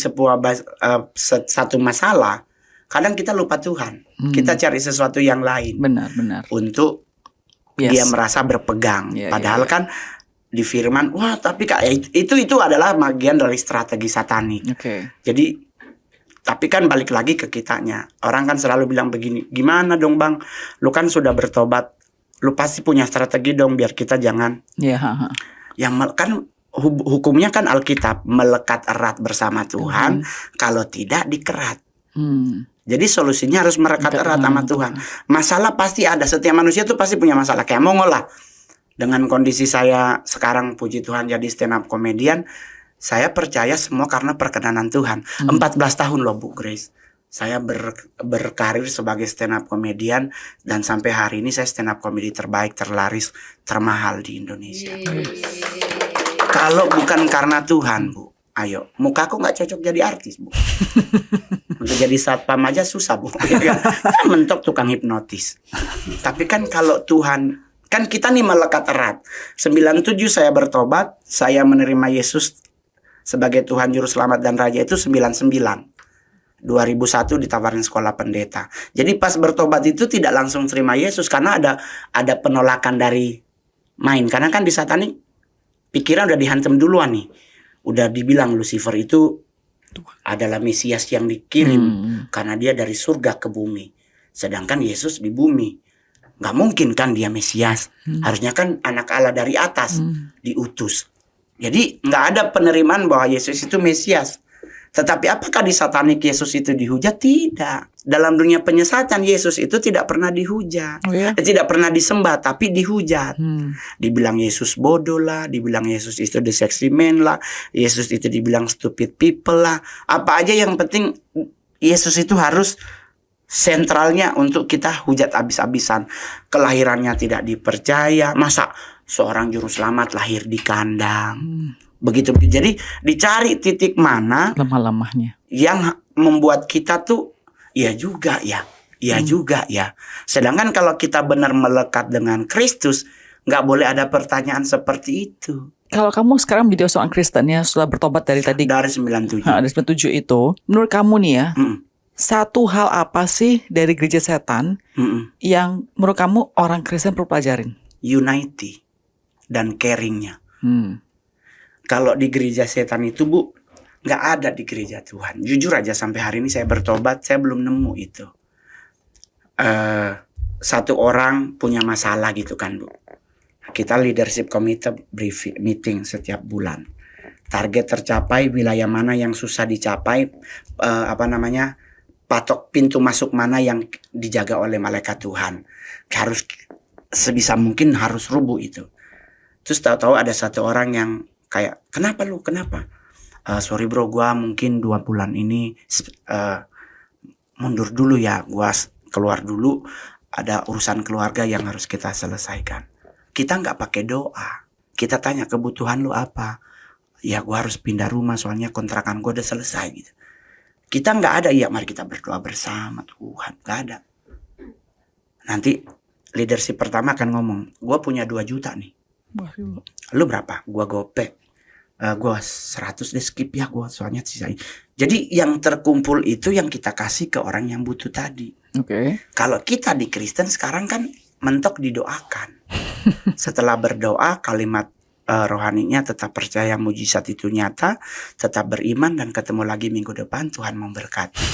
satu masalah, kadang kita lupa Tuhan. Kita cari sesuatu yang lain. Benar. Untuk dia merasa berpegang. Padahal kan di firman, wah tapi Kak, itu adalah bagian dari strategi satanik. Jadi tapi kan balik lagi ke kitanya. Orang kan selalu bilang begini, gimana dong Bang? Lu kan sudah bertobat, lu pasti punya strategi dong biar kita jangan. Yang kan hukumnya kan Alkitab, melekat erat bersama Tuhan, kalau tidak dikerat. Jadi solusinya harus merekat erat sama Tuhan. Masalah pasti ada, setiap manusia tuh pasti punya masalah. Kayak Mongol lah. Dengan kondisi saya sekarang, puji Tuhan, jadi stand up comedian, saya percaya semua karena perkenanan Tuhan. 14 tahun loh Bu Grace. Saya berkarir sebagai stand up comedian, dan sampai hari ini saya stand up comedy terbaik, terlaris, termahal di Indonesia. Kalau bukan karena Tuhan, Bu, ayo, mukaku nggak cocok jadi artis, Bu. Untuk jadi satpam aja susah, Bu. Mentok tukang hipnotis. Tapi kan kalau Tuhan, kan kita nih melekat erat. 97 saya bertobat, saya menerima Yesus sebagai Tuhan Juru Selamat dan Raja itu 99. 2001 ditawarin sekolah pendeta. Jadi pas bertobat itu tidak langsung terima Yesus, karena ada penolakan dari main. Karena kan di satanik pikiran udah dihantam duluan nih. Udah dibilang Lucifer itu adalah Mesias yang dikirim karena dia dari surga ke bumi. Sedangkan Yesus di bumi. Gak mungkin kan dia Mesias. Harusnya kan anak Allah dari atas, diutus. Jadi gak ada penerimaan bahwa Yesus itu Mesias. Tetapi apakah di satanik Yesus itu dihujat? Tidak. Dalam dunia penyesatan Yesus itu tidak pernah dihujat. Tidak pernah disembah, tapi dihujat. Dibilang Yesus bodoh lah, dibilang Yesus itu the sexy man lah, Yesus itu dibilang stupid people lah. Apa aja yang penting Yesus itu harus sentralnya untuk kita hujat habis-habisan. Kelahirannya tidak dipercaya. Masa seorang juru selamat lahir di kandang? Begitu. Jadi dicari titik mana lemah-lemahnya yang membuat kita tuh ya juga ya, ya juga ya. Sedangkan kalau kita benar melekat dengan Kristus, nggak boleh ada pertanyaan seperti itu. Kalau kamu sekarang video seorang Kristen ya, setelah bertobat dari 97. Dari 97 itu, menurut kamu nih ya, satu hal apa sih dari gereja setan yang menurut kamu orang Kristen perlu pelajarin? Unity dan caringnya. Kalau di gereja setan itu, Bu, nggak ada di gereja Tuhan. Jujur aja sampai hari ini saya bertobat, saya belum nemu itu. Satu orang punya masalah gitu kan, Bu. Kita leadership committee meeting setiap bulan. Target tercapai, wilayah mana yang susah dicapai, patok pintu masuk mana yang dijaga oleh malaikat Tuhan. Harus sebisa mungkin harus rubuh itu. Terus tahu-tahu ada satu orang yang kayak, kenapa lu? Kenapa? Sorry bro, gua mungkin 2 bulan ini mundur dulu ya. Gua keluar dulu. Ada urusan keluarga yang harus kita selesaikan. Kita nggak pakai doa. Kita tanya kebutuhan lu apa? Ya gua harus pindah rumah soalnya kontrakan gua udah selesai gitu. Kita nggak ada, ya mari kita berdoa bersama Tuhan. Nggak ada. Nanti leadership pertama akan ngomong, gua punya 2 juta nih. Lu berapa? Gua gopek. Gua 100 deh, skip ya gua soalnya sisa. Jadi yang terkumpul itu yang kita kasih ke orang yang butuh tadi. Kalau kita di Kristen sekarang kan mentok didoakan. Setelah berdoa, kalimat rohaninya tetap percaya mujizat itu nyata, tetap beriman, dan ketemu lagi minggu depan, Tuhan memberkati.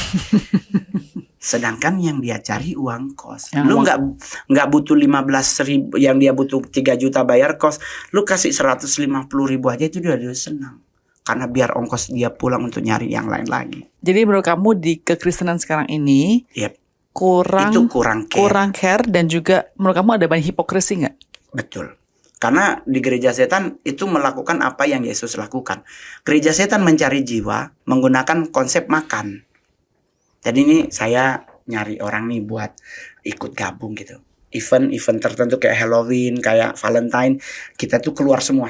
Sedangkan yang dia cari uang kos. Lu nggak butuh 15.000, yang dia butuh 3 juta bayar kos, lu kasih 150.000 aja itu dia udah senang. Karena biar ongkos dia pulang untuk nyari yang lain lagi. Jadi menurut kamu di kekristenan sekarang ini kurang care, dan juga menurut kamu ada banyak hipokrisi nggak? Betul. Karena di gereja setan itu melakukan apa yang Yesus lakukan. Gereja setan mencari jiwa menggunakan konsep makan. Jadi ini saya nyari orang nih buat ikut gabung gitu. Event tertentu kayak Halloween, kayak Valentine, kita tuh keluar semua.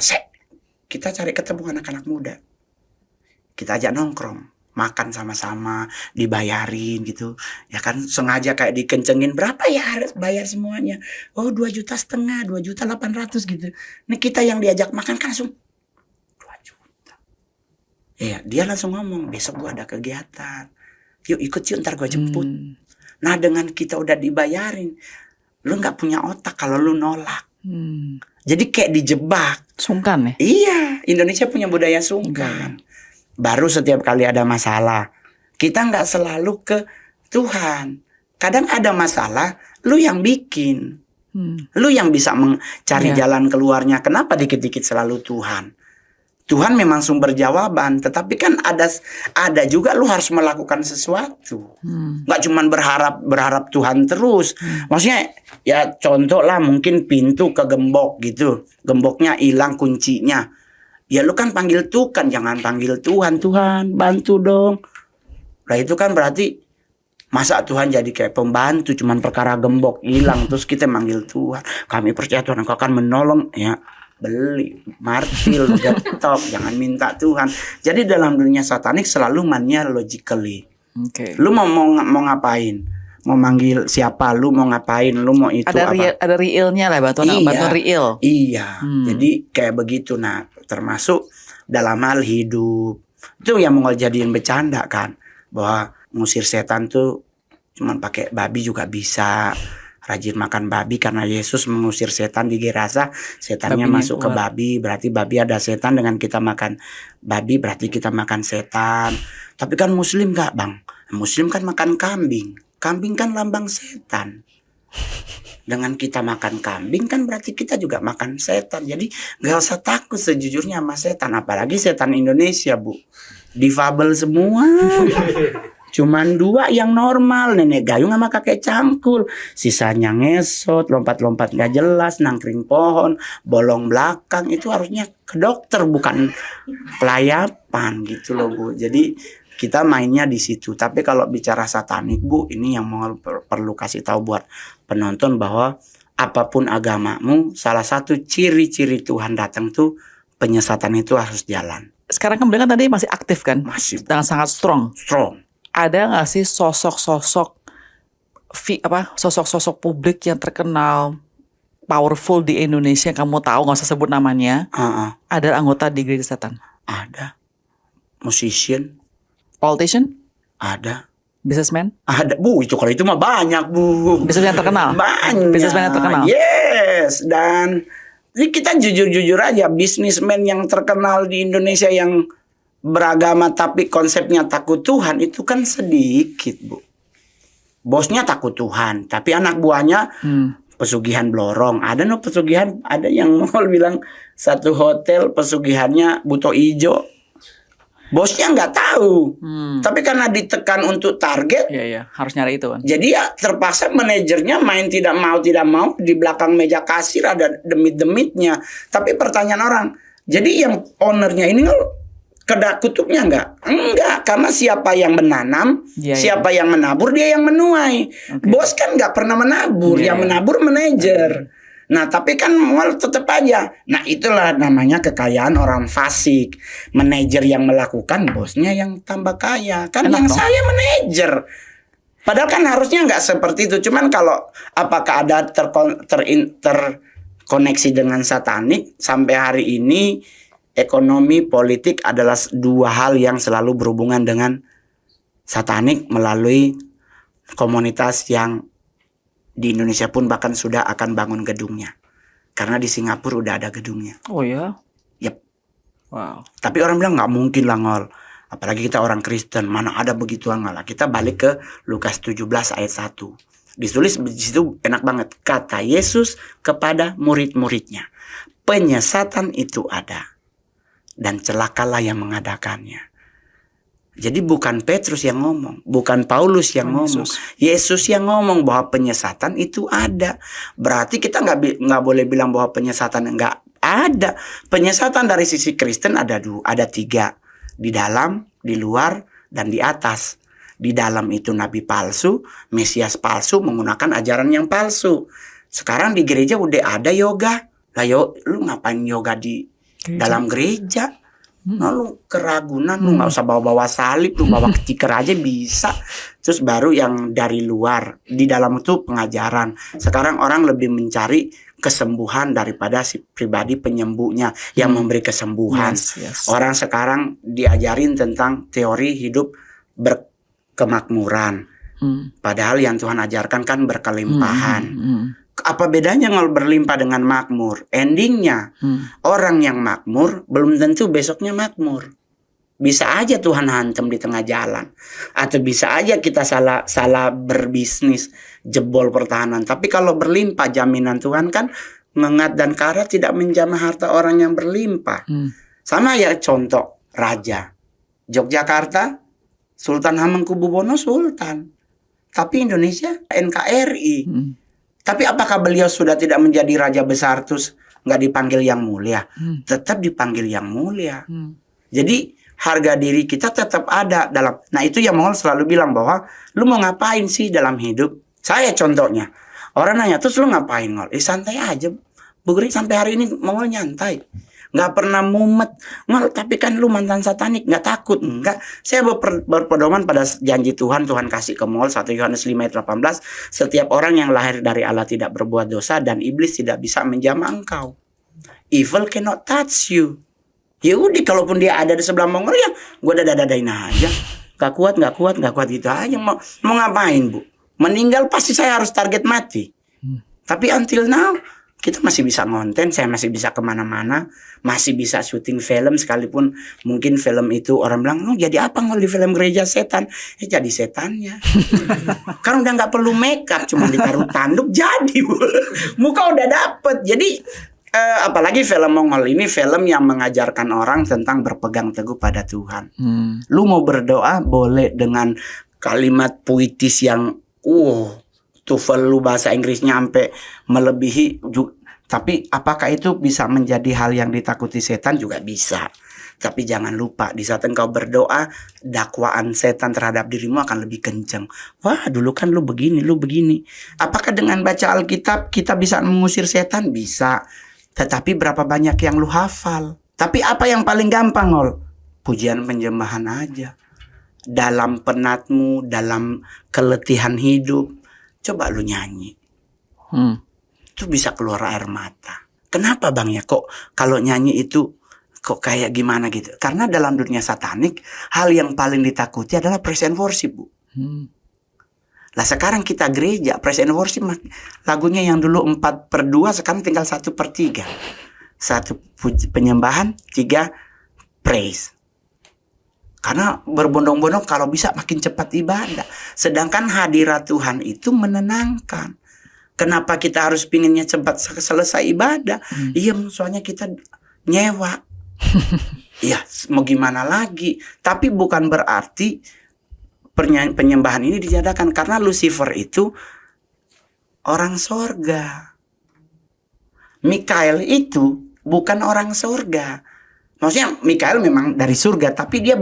Kita cari ketemu anak-anak muda. Kita ajak nongkrong, makan sama-sama, dibayarin gitu. Ya kan sengaja kayak dikencengin, berapa ya harus bayar semuanya? Oh 2,5 juta, 2,8 juta gitu. Nih kita yang diajak makan kan langsung 2 juta. Iya, dia langsung ngomong, besok gua ada kegiatan. Yuk ikut yuk, ntar gua jemput. Nah dengan kita udah dibayarin, lu nggak punya otak kalau lu nolak. Jadi kayak dijebak. Sungkan ya? Iya, Indonesia punya budaya sungkan. Baru setiap kali ada masalah, kita nggak selalu ke Tuhan. Kadang ada masalah, lu yang bikin. Lu yang bisa mencari jalan keluarnya. Kenapa dikit-dikit selalu Tuhan? Tuhan memang sumber jawaban, tetapi kan ada juga lu harus melakukan sesuatu. Nggak cuman berharap Tuhan terus. Maksudnya ya contoh lah, mungkin pintu kegembok gitu. Gemboknya hilang kuncinya. Ya lu kan panggil Tuhan, jangan panggil Tuhan. Tuhan bantu dong. Nah itu kan berarti masa Tuhan jadi kayak pembantu, cuman perkara gembok hilang terus kita manggil Tuhan. Kami percaya Tuhan Engkau akan menolong. Ya beli, martil, getok, jangan minta Tuhan. Jadi dalam dunia satanik selalu mainnya logically. Lu mau ngapain? Mau manggil siapa? Lu mau ngapain? Lu mau itu ada realnya lah, bantuan real. Iya. Jadi kayak begitu. Nah, termasuk dalam hal hidup. Itu yang mau jadiin bercanda kan, bahwa ngusir setan tuh cuman pakai babi juga bisa. Rajin makan babi karena Yesus mengusir setan di Gerasa, setannya masuk ke babi, berarti babi ada setan. Dengan kita makan babi berarti kita makan setan. Tapi kan Muslim gak bang? Muslim kan makan kambing. Kambing kan lambang setan. Dengan kita makan kambing kan berarti kita juga makan setan. Jadi gak usah takut sejujurnya sama setan. Apalagi setan Indonesia bu, difabel semua. Cuman 2 yang normal, nenek gayung sama kakek cangkul. Sisanya ngesot, lompat-lompat gak jelas, nangkring pohon, bolong belakang. Itu harusnya ke dokter, bukan kelayapan gitu loh bu. Jadi kita mainnya di situ. Tapi kalau bicara satanik bu, ini yang mau perlu kasih tahu buat penonton, bahwa apapun agamamu, salah satu ciri-ciri Tuhan datang tuh penyesatan itu harus jalan. Sekarang kan tadi masih aktif kan? Masih. Dan sangat strong. Ada nggak sih sosok-sosok publik yang terkenal powerful di Indonesia yang kamu tahu, nggak usah sebut namanya, ada anggota di gereja setan? Ada. Musician. Politician? Ada. Businessman? Ada bu, itu kalau itu mah banyak bu. Businessman yang terkenal? Banyak. Businessman yang terkenal? Yes. Dan ini kita jujur-jujur aja, businessman yang terkenal di Indonesia yang beragama tapi konsepnya takut Tuhan itu kan sedikit bu. Bosnya takut Tuhan tapi anak buahnya pesugihan blorong. Ada pesugihan, ada yang mau bilang satu hotel pesugihannya buto ijo. Bosnya nggak tahu. Tapi karena ditekan untuk target, harus nyari itu kan. Jadi ya terpaksa manajernya main tidak mau di belakang meja kasir ada demit-demitnya. Tapi pertanyaan orang, jadi yang ownernya ini kedak kutubnya enggak, karena siapa yang menanam, siapa yang menabur, dia yang menuai. Bos kan enggak pernah menabur, yang menabur manajer. Nah, tapi kan mal tetap aja. Nah, itulah namanya kekayaan orang fasik. Manajer yang melakukan, bosnya yang tambah kaya. Kan yang saya manajer. Padahal kan harusnya enggak seperti itu. Cuman kalau apakah ada terkoneksi dengan satanik, sampai hari ini ekonomi, politik adalah 2 hal yang selalu berhubungan dengan satanik melalui komunitas yang di Indonesia pun bahkan sudah akan bangun gedungnya. Karena di Singapura udah ada gedungnya. Oh ya? Yep. Wow. Tapi orang bilang nggak mungkin lah ngol. Apalagi kita orang Kristen, mana ada begituan lah. Kita balik ke Lukas 17 ayat 1. Ditulis di situ enak banget. Kata Yesus kepada murid-muridnya, penyesatan itu ada. Dan celakalah yang mengadakannya. Jadi bukan Petrus yang ngomong, bukan Paulus yang ngomong, Yesus yang ngomong bahwa penyesatan itu ada. Berarti kita nggak boleh bilang bahwa penyesatan nggak ada. Penyesatan dari sisi Kristen ada 3, di dalam, di luar, dan di atas. Di dalam itu nabi palsu, mesias palsu menggunakan ajaran yang palsu. Sekarang di gereja udah ada yoga. Lah lu ngapain yoga di dalam gereja? Nah, lu keragunan, lu nggak usah bawa-bawa salib, lu bawa stiker aja bisa. Terus baru yang dari luar, di dalam itu pengajaran. Sekarang orang lebih mencari kesembuhan daripada si pribadi penyembuhnya yang memberi kesembuhan. Yes. Orang sekarang diajarin tentang teori hidup berkemakmuran. Padahal yang Tuhan ajarkan kan berkelimpahan. Apa bedanya kalau berlimpah dengan makmur? Endingnya orang yang makmur belum tentu besoknya makmur. Bisa aja Tuhan hantam di tengah jalan, atau bisa aja kita salah berbisnis, jebol pertahanan. Tapi kalau berlimpah, jaminan Tuhan kan mengat dan karat tidak menjamah harta orang yang berlimpah. Sama ya contoh raja Yogyakarta, Sultan Hamengkubuwono Sultan, tapi Indonesia NKRI. Tapi apakah beliau sudah tidak menjadi raja besar terus nggak dipanggil yang mulia? Tetap dipanggil yang mulia. Jadi harga diri kita tetap ada dalam. Nah itu yang Mongol selalu bilang bahwa lu mau ngapain sih dalam hidup? Saya contohnya, orang nanya terus lu ngapain Ngol? Santai aja. Bu Geri sampai hari ini Mongol nyantai. Nggak pernah mumet. Ngol, tapi kan lu mantan satanik, nggak takut? Enggak. Saya berpedoman pada janji Tuhan kasih ke Mongol 1 Yohanes 5 ayat 18. Setiap orang yang lahir dari Allah tidak berbuat dosa dan iblis tidak bisa menjamah engkau. Evil cannot touch you. Ya udah, kalaupun dia ada di sebelah Mongol ya gue dadain aja. Gak kuat gitu aja. Mau ngapain Bu? Meninggal pasti saya harus target mati. Tapi until now kita masih bisa ngonten, saya masih bisa kemana-mana, masih bisa syuting film, sekalipun mungkin film itu orang bilang, lu jadi apa Ngol di film Gereja Setan? Jadi setannya. Kan udah nggak perlu makeup, cuma ditaruh tanduk jadi, muka udah dapet. Jadi apalagi film Mongol ini film yang mengajarkan orang tentang berpegang teguh pada Tuhan. Lu mau berdoa boleh dengan kalimat puitis yang TOEFL lu bahasa Inggrisnya sampai melebihi, tapi apakah itu bisa menjadi hal yang ditakuti setan? Juga bisa. Tapi jangan lupa di saat engkau berdoa, dakwaan setan terhadap dirimu akan lebih kencang. Wah, dulu kan lu begini. Apakah dengan baca Alkitab kita bisa mengusir setan? Bisa. Tetapi berapa banyak yang lu hafal? Tapi apa yang paling gampang Ngol? Pujian penyembahan aja. Dalam penatmu, dalam keletihan hidup, coba lu nyanyi. Itu bisa keluar air mata. Kenapa Bang ya? Kok kalau nyanyi itu kok kayak gimana gitu? Karena dalam dunia satanik, hal yang paling ditakuti adalah praise and worship, Bu. Lah sekarang kita gereja, praise and worship lagunya yang dulu 4/2 sekarang tinggal 1/3. 1 penyembahan, 3 praise. Karena berbondong-bondong kalau bisa makin cepat ibadah. Sedangkan hadirat Tuhan itu menenangkan. Kenapa kita harus pinginnya cepat selesai ibadah? Iya, soalnya kita nyewa. Iya, mau gimana lagi? Tapi bukan berarti penyembahan ini dijadikan, karena Lucifer itu orang sorga. Mikael itu bukan orang sorga. Maksudnya Mikael memang dari surga, tapi dia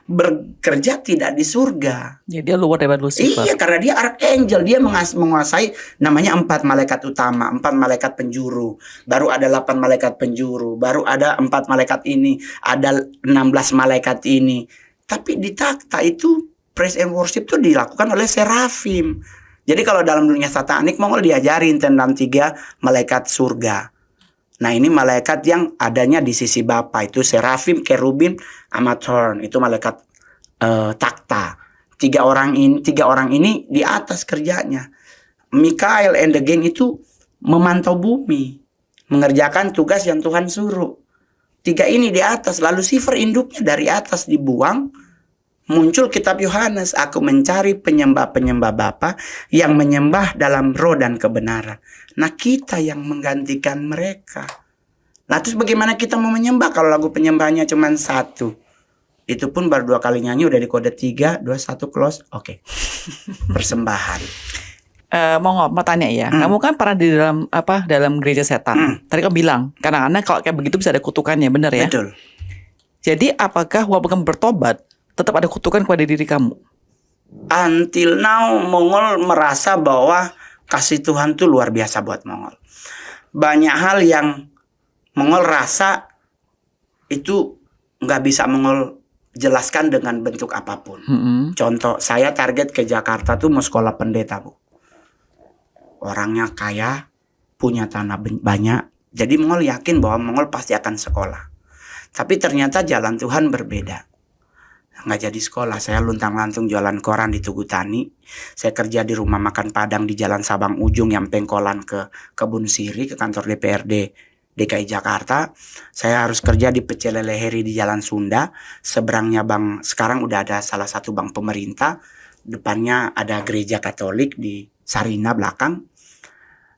bekerja tidak di surga. Ya, dia luar daripada Lucifer. Iya, karena dia archangel, dia menguasai namanya 4 malaikat utama, 4 malaikat penjuru. Baru ada 8 malaikat penjuru, baru ada 4 malaikat ini, ada 16 malaikat ini. Tapi di takhta itu praise and worship itu dilakukan oleh serafim. Jadi kalau dalam dunia satanik Mongol diajarin tentang 3 malaikat surga. Nah ini malaikat yang adanya di sisi Bapa, itu serafim, kerubim, amatorn, itu malaikat takhta. 3 orang ini di atas kerjanya. Mikael and the gang itu memantau bumi, mengerjakan tugas yang Tuhan suruh. 3 ini di atas, lalu Lucifer induknya dari atas dibuang. Muncul kitab Yohanes, aku mencari penyembah-penyembah Bapa yang menyembah dalam roh dan kebenaran. Nah kita yang menggantikan mereka. Nah terus bagaimana kita mau menyembah kalau lagu penyembahnya cuma 1? Itu pun baru 2 kali nyanyi udah di kode 3, 2, 1 close. Oke. Persembahan. Mau tanya ya, kamu kan pernah di dalam gereja setan. Tadi kamu bilang kadang-kadang kalau kayak begitu bisa ada kutukannya, benar ya? Betul. Jadi apakah walaupun kamu bertobat tetap ada kutukan kepada diri kamu? until now Mongol merasa bahwa kasih Tuhan tuh luar biasa buat Mongol. Banyak hal yang Mongol rasa itu nggak bisa Mongol jelaskan dengan bentuk apapun. Contoh, saya target ke Jakarta tuh mau sekolah pendeta, Bu. Orangnya kaya, punya tanah banyak. Jadi Mongol yakin bahwa Mongol pasti akan sekolah. Tapi ternyata jalan Tuhan berbeda. Nggak jadi sekolah. Saya luntang-lantung jualan koran di Tugu Tani. Saya kerja di rumah makan Padang di Jalan Sabang Ujung yang pengkolan ke Kebun Siri, ke kantor DPRD DKI Jakarta. Saya harus kerja di Pecel Lele Heri di Jalan Sunda. Seberangnya bank, sekarang udah ada salah satu bank pemerintah. Depannya ada gereja Katolik di Sarina belakang.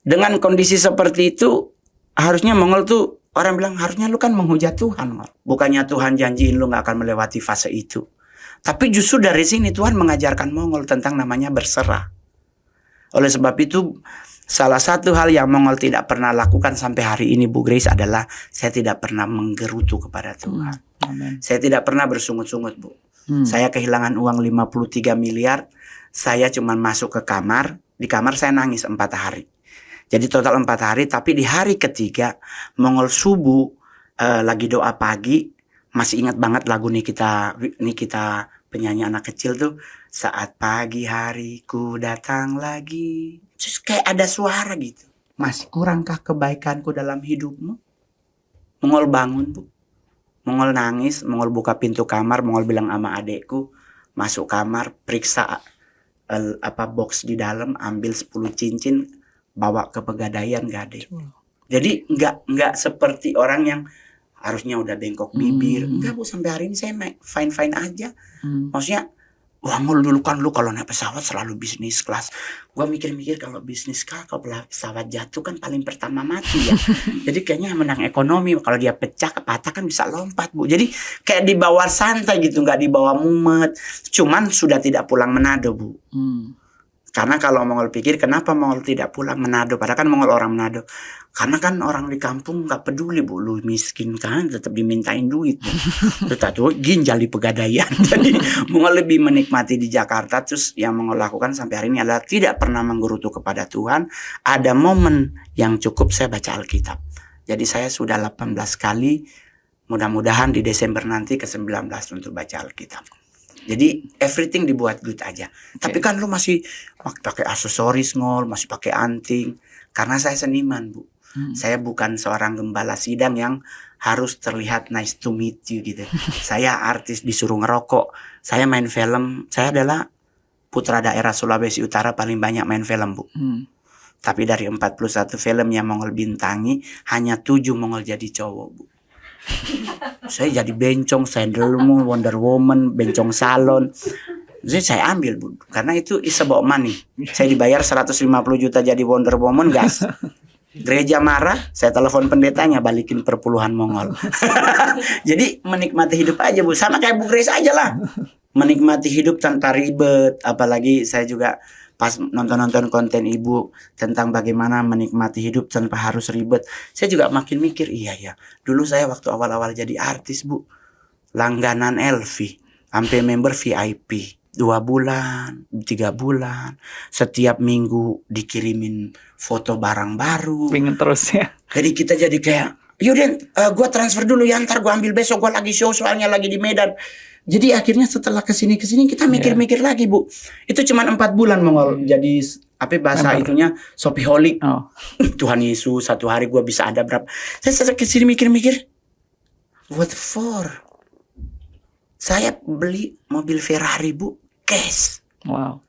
Dengan kondisi seperti itu, harusnya Mongol tuh, orang bilang harusnya lu kan menghujat Tuhan. Bukannya Tuhan janjiin lu gak akan melewati fase itu. Tapi justru dari sini Tuhan mengajarkan Mongol tentang namanya berserah. Oleh sebab itu, salah satu hal yang Mongol tidak pernah lakukan sampai hari ini, Bu Grace, adalah saya tidak pernah menggerutu kepada Tuhan. Saya tidak pernah bersungut-sungut, Bu. Saya kehilangan uang 53 miliar. Saya cuma masuk ke kamar. Di kamar saya nangis 4 hari. Jadi total 4 hari, tapi di hari ketiga Mongol subuh lagi doa pagi, masih ingat banget lagu Nikita penyanyi anak kecil tuh, saat pagi hariku datang lagi. Terus kayak ada suara gitu. Masih kurangkah kebaikanku dalam hidupmu? Mongol bangun, Bu. Mongol nangis, Mongol buka pintu kamar, Mongol bilang sama adekku, masuk kamar, periksa box di dalam, ambil 10 cincin, bawa ke Pegadaian, gak ada. Jadi nggak seperti orang yang harusnya udah bengkok bibir. Enggak, Bu, sampai hari ini saya fine aja. Maksudnya, wah, Mol, dulu kan lu kalau naik pesawat selalu bisnis kelas. Gua mikir-mikir kalau bisnis kelas, kalau pesawat jatuh kan paling pertama mati ya. Jadi kayaknya menang ekonomi. Kalau dia pecah, patah kan bisa lompat, Bu. Jadi kayak dibawa santai gitu, nggak dibawa mumet. Cuman sudah tidak pulang Manado, Bu. Karena kalau Mongol pikir kenapa Mongol tidak pulang Manado, padahal kan Mongol orang Manado. Karena kan orang di kampung nggak peduli, Bu, lu miskin kan tetap dimintain duit, Bu. Tetapi ginjal di Pegadaian. Jadi Mongol lebih menikmati di Jakarta. Terus yang Mongol lakukan sampai hari ini adalah tidak pernah menggerutu kepada Tuhan. Ada momen yang cukup saya baca Alkitab. Jadi saya sudah 18 kali, mudah-mudahan di Desember nanti ke-19 untuk baca Alkitab. Jadi everything dibuat good aja. Tapi kan lu masih pakai aksesoris, Ngol, masih pakai anting. Karena saya seniman, Bu. Saya bukan seorang gembala sidang yang harus terlihat nice to meet you gitu. Saya artis disuruh ngerokok. Saya main film. Saya adalah putra daerah Sulawesi Utara paling banyak main film, Bu. Tapi dari 41 film yang Mongol bintangi, hanya 7 Mongol jadi cowok, Bu. Saya jadi bencong, Sailor Moon, Wonder Woman, bencong salon. Jadi saya ambil, Bu, karena itu is about money. Saya dibayar 150 juta jadi Wonder Woman, gas. Gereja marah, saya telepon pendetanya, balikin perpuluhan Mongol. Jadi menikmati hidup aja, Bu. Sama kayak Bu Grace aja lah. Menikmati hidup tanpa ribet. Apalagi saya juga pas nonton konten Ibu tentang bagaimana menikmati hidup tanpa harus ribet, saya juga makin mikir, iya ya, dulu saya waktu awal-awal jadi artis, Bu, langganan LV, sampai member VIP, 2 bulan, 3 bulan, setiap minggu dikirimin foto barang baru. Pengen terus ya. Jadi kita jadi kayak, yaudah gue transfer dulu ya, ntar gue ambil besok, gue lagi show soalnya lagi di Medan. Jadi akhirnya setelah kesini kita mikir-mikir lagi, Bu. Itu cuma 4 bulan Mongol jadi apa bahasa itunya Shopaholic. Tuhan Yesus, satu hari gue bisa ada berapa. Saya setelah kesini mikir-mikir, what for? Saya beli mobil Ferrari, Bu, cash. Wow.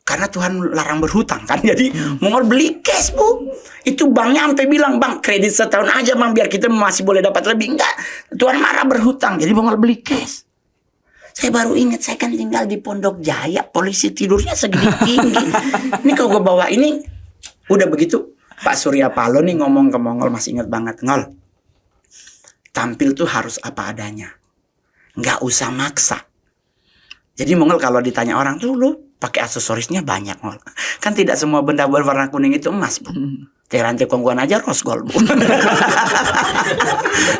Karena Tuhan larang berhutang kan. Jadi Mongol beli cash, Bu. Itu banknya sampai bilang, Bang, kredit setahun aja, Bang, biar kita masih boleh dapat lebih. Enggak, Tuhan marah berhutang. Jadi Mongol beli cash. Saya baru ingat, saya kan tinggal di Pondok Jaya, polisi tidurnya segini tinggi. Ini kalau gue bawa ini, udah begitu. Pak Surya Paloh nih ngomong ke Mongol, masih ingat banget. Ngol, tampil tuh harus apa adanya. Nggak usah maksa. Jadi Mongol kalau ditanya orang tuh, lu pakai aksesorisnya banyak, Ngol. Kan tidak semua benda berwarna kuning itu emas, Bu. Teranti kongguan aja rosgol, Bu.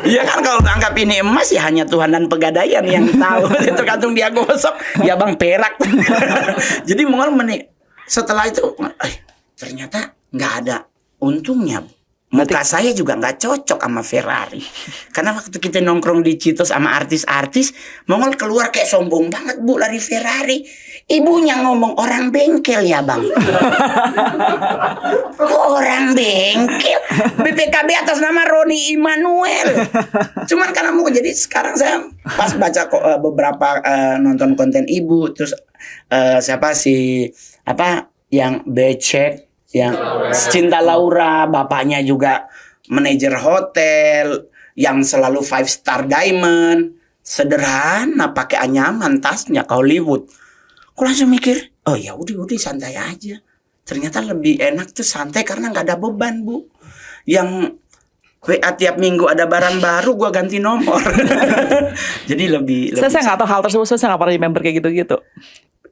Iya kan, kalau anggap ini emas ya hanya Tuhan dan Pegadaian yang tahu. Tergantung dia gosok, ya bang perak. Jadi Mongol setelah itu, ternyata nggak ada untungnya. Muka saya juga nggak cocok sama Ferrari. Karena waktu kita nongkrong di Citos sama artis-artis, Mongol keluar kayak sombong banget, Bu, lari Ferrari. Ibunya ngomong, orang bengkel ya bang. Kok orang bengkel? BPKB atas nama Roni Immanuel. Cuman karena mau, jadi sekarang saya pas baca beberapa nonton konten ibu, terus siapa sih yang becek, yang Cinta Laura, bapaknya juga manajer hotel yang selalu 5-star diamond, sederhana, pakai anyaman, tasnya ke Hollywood. Aku langsung mikir, oh ya udah santai aja. Ternyata lebih enak tuh santai karena nggak ada beban, Bu. Yang WA tiap minggu ada barang baru, gua ganti nomor. Jadi lebih. Saya nggak tahu hal tersebut, saya nggak pernah di member kayak gitu.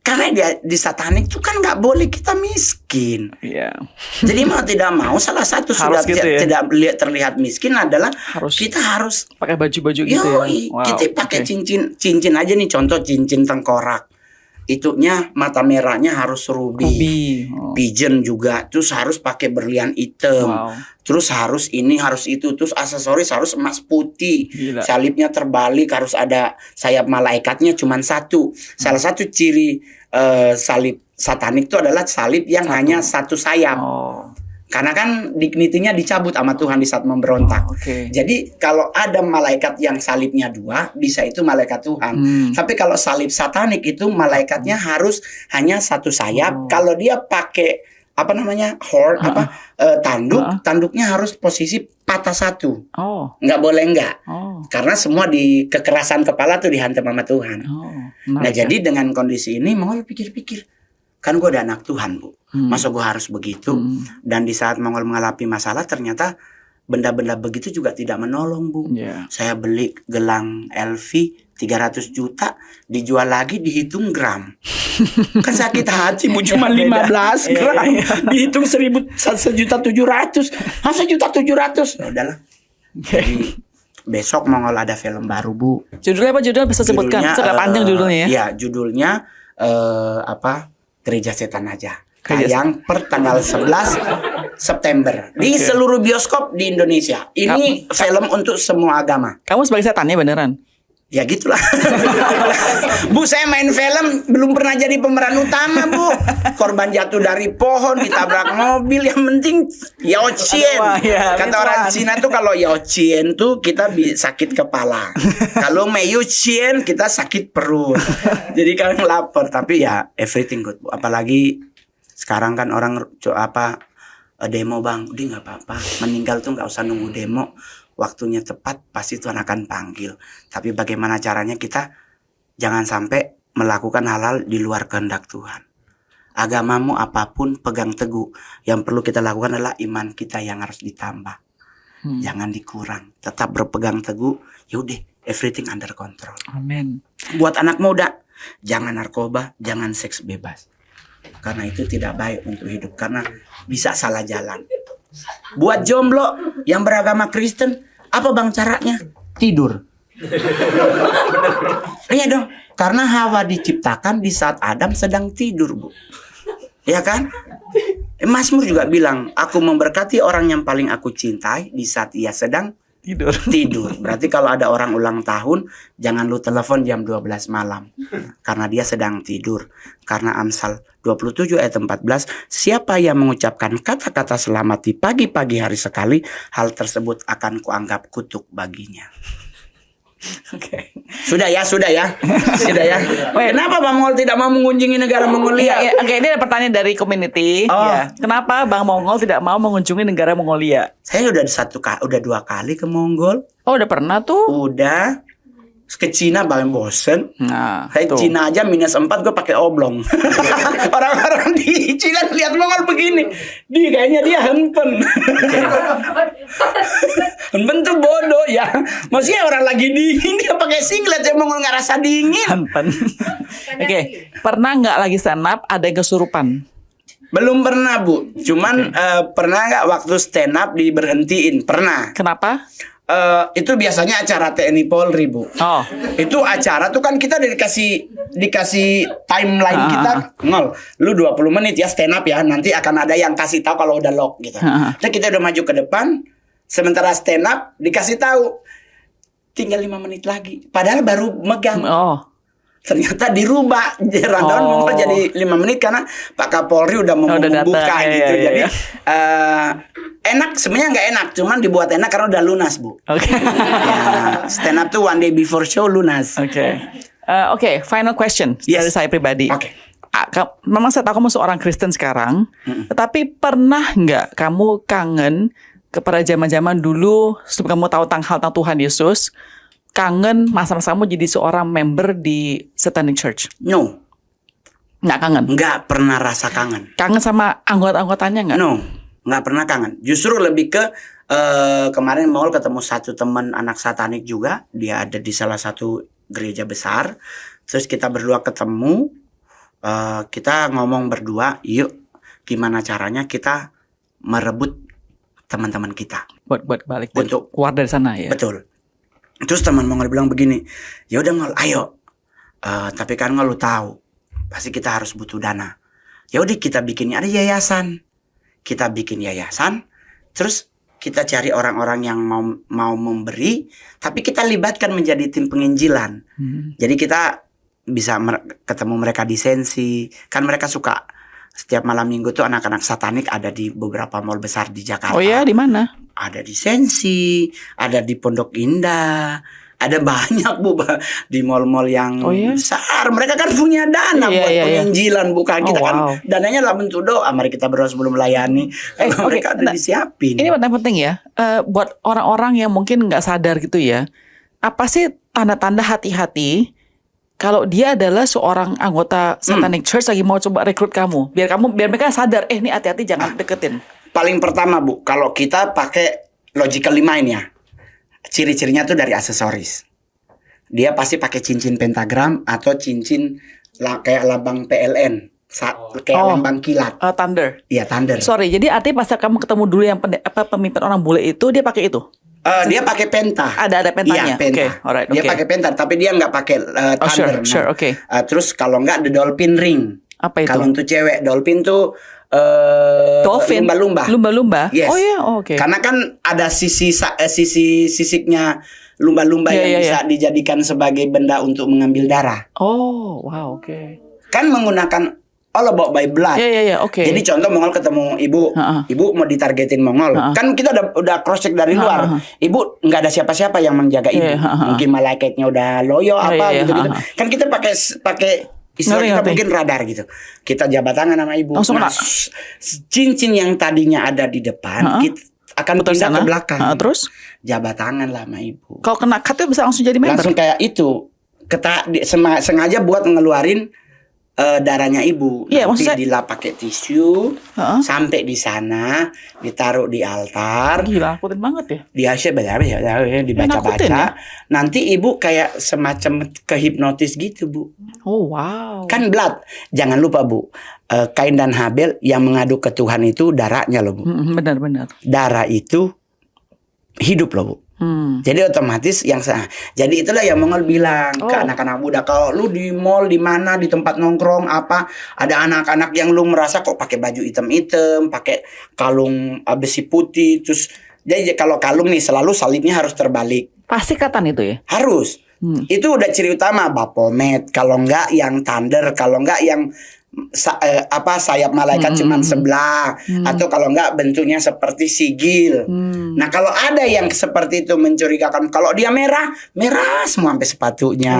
Karena di satanik tuh kan nggak boleh kita miskin. Iya. Jadi mau tidak mau salah satu sudah gitu tidak terlihat miskin adalah kita harus pakai baju-baju gitu ya. Wow, kita pakai cincin aja nih, contoh cincin tengkorak. Itunya mata merahnya harus ruby. Pigeon juga, terus harus pakai berlian hitam. Terus harus ini, harus itu, terus aksesoris harus emas putih. Gila. Salibnya terbalik, harus ada sayap malaikatnya cuma satu. Salah satu ciri salib satanik itu adalah salib yang hanya satu sayap. Karena kan dignitinya dicabut sama Tuhan di saat memberontak. Jadi kalau ada malaikat yang salibnya 2, bisa itu malaikat Tuhan. Tapi kalau salib satanik itu malaikatnya harus hanya satu sayap. Kalau dia pakai horn, tanduknya harus posisi patah satu. Nggak boleh nggak. Karena semua di kekerasan kepala tuh dihantam sama Tuhan. Nah jadi dengan kondisi ini Mongol pikir-pikir, kan gue ada anak Tuhan, Bu. Masa gue harus begitu? Dan di saat Mongol mengalami masalah, ternyata benda-benda begitu juga tidak menolong, Bu. Saya beli gelang LV 300 juta, dijual lagi dihitung gram. Kan sakit hati, Bu, cuma 15 gram. Dihitung 1.700.000. 1.700.000. Ya udahlah. Jadi besok Mongol ada film baru, Bu. Judulnya apa? Judulnya bisa sebutkan? Sudah panjang judulnya ya? Iya, judulnya Gereja Setan aja. Tayang per tanggal 11 September di seluruh bioskop di Indonesia. Ini film untuk semua agama. Kamu sebagai setannya beneran? Ya gitulah. Bu, saya main film belum pernah jadi pemeran utama, Bu. Korban jatuh dari pohon, ditabrak mobil. Yang penting Yaochien. Kata orang Cina tuh kalau Yaochien tuh kita sakit kepala. Kalau Meiyuchien kita sakit perut. Jadi kan lapar. Tapi ya everything good, Bu. Apalagi sekarang kan orang demo, bang. Udah nggak apa-apa. Meninggal tuh nggak usah nunggu demo. Waktunya tepat pasti Tuhan akan panggil. Tapi bagaimana caranya kita jangan sampai melakukan hal-hal di luar kehendak Tuhan. Agamamu apapun pegang teguh. Yang perlu kita lakukan adalah iman kita yang harus ditambah. Jangan dikurang. Tetap berpegang teguh. Yaudah, everything under control. Amin. Buat anak muda, jangan narkoba, jangan seks bebas. Karena itu tidak baik untuk hidup. Karena bisa salah jalan. Buat jomblo yang beragama Kristen, apa bang caranya? Tidur. Iya dong. Karena Hawa diciptakan di saat Adam sedang tidur, Bu. Ya kan? Mazmur juga bilang, aku memberkati orang yang paling aku cintai di saat ia sedang tidur. Berarti kalau ada orang ulang tahun, jangan lu telepon jam 12 malam. Karena dia sedang tidur. Karena Amsal 27 ayat 14, siapa yang mengucapkan kata-kata selamat di pagi-pagi hari sekali, hal tersebut akan kuanggap kutuk baginya. Sudah ya. Kenapa Bang Mongol tidak mau mengunjungi negara Mongolia? Ini ada pertanyaan dari community. Kenapa Bang Mongol tidak mau mengunjungi negara Mongolia? Saya udah 2 kali ke Mongol. Oh, udah pernah tuh? Udah. Ke Cina paling bosen. Cina aja -4 gue pakai oblong. Orang-orang di Cina lihat Mongol begini, kayaknya dia hempen. Hempen tuh bodoh ya. Maksudnya orang lagi dingin dia pakai singlet, ya Mongol nggak rasa dingin. Hempen. Pernah nggak lagi stand up ada yang kesurupan? Belum pernah Bu. Cuman pernah nggak waktu stand up diberhentiin? Pernah. Kenapa? Itu biasanya acara TNI Polri Bu. Oh. Itu acara tuh kan kita dikasih timeline kita ngol. Lu 20 menit ya stand up ya. Nanti akan ada yang kasih tahu kalau udah lock gitu. Terus kita udah maju ke depan. Sementara stand up dikasih tahu tinggal 5 menit lagi. Padahal baru megang. Oh. Ternyata dirubah rundown mongol jadi 5 menit karena Pak Kapolri udah membuka gitu. Jadi enak, sebenarnya nggak enak, cuman dibuat enak karena udah lunas Bu. Oke. Ya, stand up tuh one day before show lunas. Oke. Oke, final question dari saya pribadi. Oke. Memang saya tahu kamu seorang Kristen sekarang, tetapi pernah nggak kamu kangen kepada zaman-zaman dulu sebelum kamu tahu tentang Tuhan Yesus? Kangen masa-masa kamu jadi seorang member di Satanic Church? No. Nggak kangen? Nggak pernah rasa kangen. Kangen sama anggota-anggotanya nggak? No, nggak pernah kangen. Justru lebih ke kemarin mau ketemu satu teman anak satanik juga. Dia ada di salah satu gereja besar. Terus kita berdua ketemu. Kita ngomong berdua, yuk gimana caranya kita merebut teman-teman kita. Buat balik untuk keluar dari sana ya? Betul. Terus teman Mongol bilang begini, ya udah Ngol, ayo. Tapi kan Ngol lu tahu, pasti kita harus butuh dana. Ya udah kita bikinnya ada yayasan. Kita bikin yayasan, terus kita cari orang-orang yang mau memberi, tapi kita libatkan menjadi tim penginjilan. Jadi kita bisa ketemu mereka di Sensi. Kan mereka suka setiap malam minggu tuh anak-anak satanik ada di beberapa mall besar di Jakarta. Oh ya, di mana? Ada di Sensi, ada di Pondok Indah, ada banyak Bu di mall-mall yang besar. Mereka kan punya dana buat penginjilan, bukan kita kan dananya lah bentuk doa. Mari kita berdoa sebelum melayani. Mereka udah disiapin. Ini penting ya, buat orang-orang yang mungkin nggak sadar gitu ya. Apa sih tanda-tanda hati-hati kalau dia adalah seorang anggota Satanic Church lagi mau coba rekrut kamu, biar mereka sadar, ini hati-hati jangan deketin. Paling pertama Bu, kalau kita pakai logical mind ya, ciri-cirinya tuh dari aksesoris. Dia pasti pakai cincin pentagram atau cincin kayak lambang PLN, kayak lambang kilat. Thunder. Iya, thunder. Sorry, jadi artinya pas kamu ketemu dulu yang pemimpin orang bule itu, dia pakai itu? Dia pakai penta. Ada pentanya. Iya, penta. Okay, alright, dia pakai penta, tapi dia nggak pakai thunder. Sure, oke. Terus kalau nggak the dolphin ring. Apa itu? Kalau untuk cewek, dolphin tuh dolphin, lumba-lumba. Yes. Oh ya, oke. Karena kan ada sisiknya lumba-lumba yang bisa dijadikan sebagai benda untuk mengambil darah. Oh, wow, oke. Kan menggunakan all about by blood. Iya, oke. Jadi contoh Mongol ketemu ibu mau ditargetin Mongol. Kan kita udah cross check dari luar. Ibu nggak ada siapa-siapa yang menjaga ibu. Mungkin malaikatnya udah loyo gitu-gitu. Kan kita pakai istilah kita mungkin radar gitu. Kita jabat tangan sama ibu. Cincin yang tadinya ada di depan kita akan pindah ke belakang. Terus jabat tangan lah sama ibu. Kalau kena cut bisa langsung jadi member. Langsung kayak itu. Sengaja buat ngeluarin darahnya ibu. Nanti dilap pakai tisu sampai di sana, ditaruh di altar. Gila, akutin banget Dia ya. dibaca-baca. Nanti ibu kayak semacam kehipnotis gitu Bu. Oh wow. Kan blood. Jangan lupa Bu, Kain dan Habel yang mengadu ke Tuhan itu darahnya loh Bu. Benar-benar. Darah itu hidup loh Bu. Jadi otomatis jadi itulah yang Mongol bilang ke anak-anak muda, kalau lu di mall di mana di tempat nongkrong apa ada anak-anak yang lu merasa kok pakai baju hitam-hitam, pakai kalung besi putih, terus jadi kalau kalung nih selalu salibnya harus terbalik. Pasti ikatan itu ya? Harus. Itu udah ciri utama Baphomet, kalau enggak yang thunder, kalau enggak yang sayap malaikat cuman sebelah, atau kalau enggak bentuknya seperti sigil. Nah kalau ada yang seperti itu mencurigakan, kalau dia merah semua sampai sepatunya.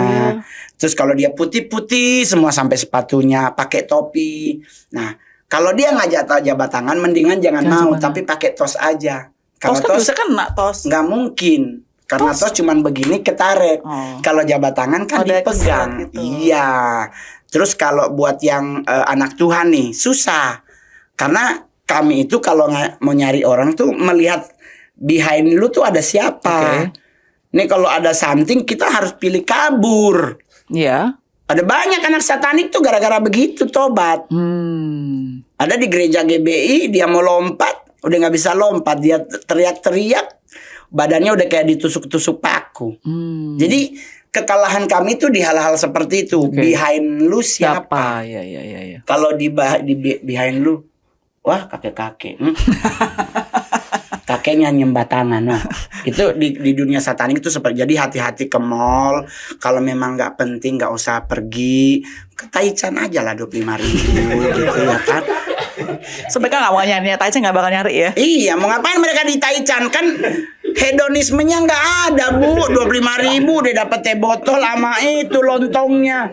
Terus kalau dia putih semua sampai sepatunya, pakai topi. Nah kalau dia nggak jabat tangan, mendingan jangan mau, tapi pakai tos aja. Kalau tos kan kena tos. Nggak mungkin. Karena tos cuman begini ketarik. Kalau jabat tangan kan dipegang. Gitu. Iya. Terus kalau buat yang anak Tuhan nih susah. Karena kami itu kalau mau nyari orang tuh melihat behind lu tuh ada siapa. Nih kalau ada something kita harus pilih kabur. Iya. Ada banyak anak satanik tuh gara-gara begitu tobat. Ada di gereja GBI, dia mau lompat, udah nggak bisa lompat, dia teriak-teriak, badannya udah kayak ditusuk-tusuk paku. Jadi kekalahan kami itu di hal-hal seperti itu. Behind lu siapa? Ya. Kalau di behind lu, wah kakek-kakek. Kakeknya nyembah tangan. Nah, itu di dunia satanik itu seperti. Jadi hati-hati ke mall. Kalau memang nggak penting nggak usah pergi. Ke Taichan aja lah 25.000 gitu ya kan. So mereka nggak bakal nyari, Taichan nggak bakal nyari ya? Iya, mau ngapain mereka di Taichan kan? Hedonismenya nggak ada, Bu. 25.000 udah dapet teh botol sama itu lontongnya,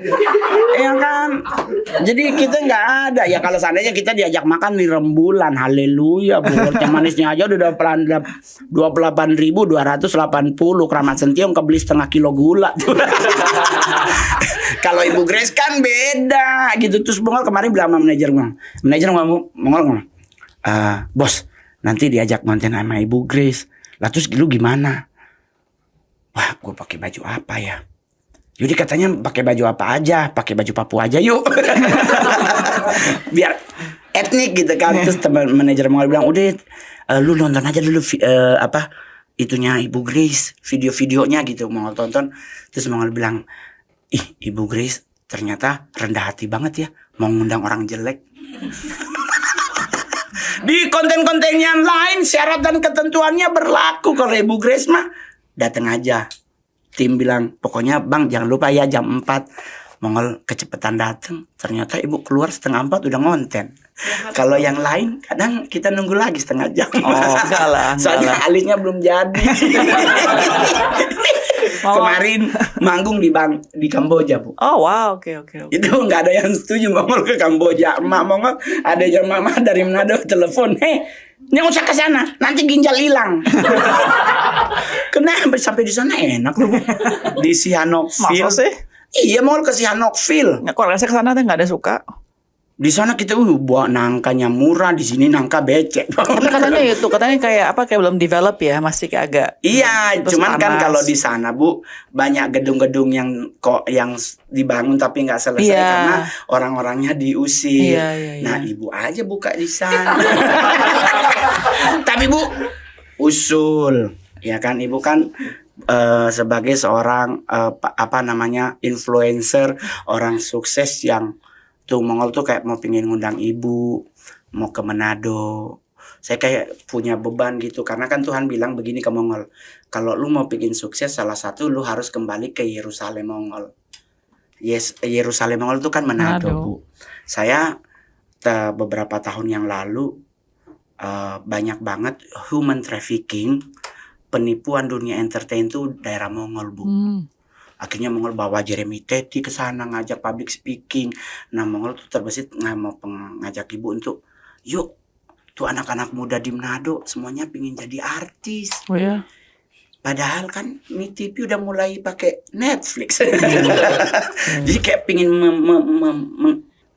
ya kan? Jadi kita nggak ada. Ya kalau seandainya kita diajak makan di Rembulan, haleluya, Bu. Teh manisnya aja udah 28.280. Keramat Sentiong kebeli setengah kilo gula. Kalau Ibu Grace kan beda gitu. Terus Mongol kemarin bilang sama manajer ngomong, bos, nanti diajak konten sama Ibu Grace. Lah terus lu gimana? Wah, gue pakai baju apa ya? Jadi katanya pakai baju apa aja, pakai baju Papua aja yuk. Biar etnik gitu kan. Terus teman manajer Mongol bilang, udah lu nonton aja dulu itunya Ibu Grace, video-videonya gitu Mongol tonton. Terus Mongol bilang, ih Ibu Grace ternyata rendah hati banget ya, mau ngundang orang jelek. Di konten-konten yang lain syarat dan ketentuannya berlaku. Kalau Ibu Grace mah datang aja. Tim bilang pokoknya bang jangan lupa ya jam 4. Mongol kecepatan datang. Ternyata Ibu keluar 3:30 udah ngonten. Kalau yang lain kadang kita nunggu lagi setengah jam. Oh enggak lah. Soalnya alisnya belum jadi. Kemarin manggung di Kamboja, Bu. Oh wow, oke. Itu nggak ada yang setuju Mongol ke Kamboja. Emak Mongol ada yang mama dari Manado telepon, nggak usah ke sana, nanti ginjal hilang. Kenapa sampai di sana enak loh, Bu. Di Sihanoukville. Masa sih? Iya, Mongol ke Sihanoukville. Nggak, keluarga saya ke sana tuh nggak ada suka. Di sana kita buat nangkanya murah, di sini nangka becek. Tapi katanya kayak belum develop ya, masih kayak agak. Iya, cuman panas. kan kalau di sana Bu banyak gedung-gedung yang dibangun tapi nggak selesai karena orang-orangnya diusir. Iya. Nah, Ibu aja buka di sana. Tapi Bu usul, ya kan Ibu kan sebagai seorang influencer, orang sukses yang tuh Mongol tuh kayak mau pingin ngundang Ibu mau ke Manado. Saya kayak punya beban gitu karena kan Tuhan bilang begini ke Mongol, kalau lu mau bikin sukses salah satu lu harus kembali ke Yerusalem Mongol. Yerusalem Mongol itu kan Manado, Bu. Saya beberapa tahun yang lalu banyak banget human trafficking, penipuan dunia entertain tuh daerah Mongol, Bu. Akhirnya Mongol bawa Jeremy Teti ke sana ngajak public speaking. Nah, Mongol tuh terbesit mau ngajak Ibu untuk yuk tuh anak-anak muda di Manado semuanya pingin jadi artis. Oh ya. Padahal kan Mi TV udah mulai pakai Netflix. Jadi kayak pingin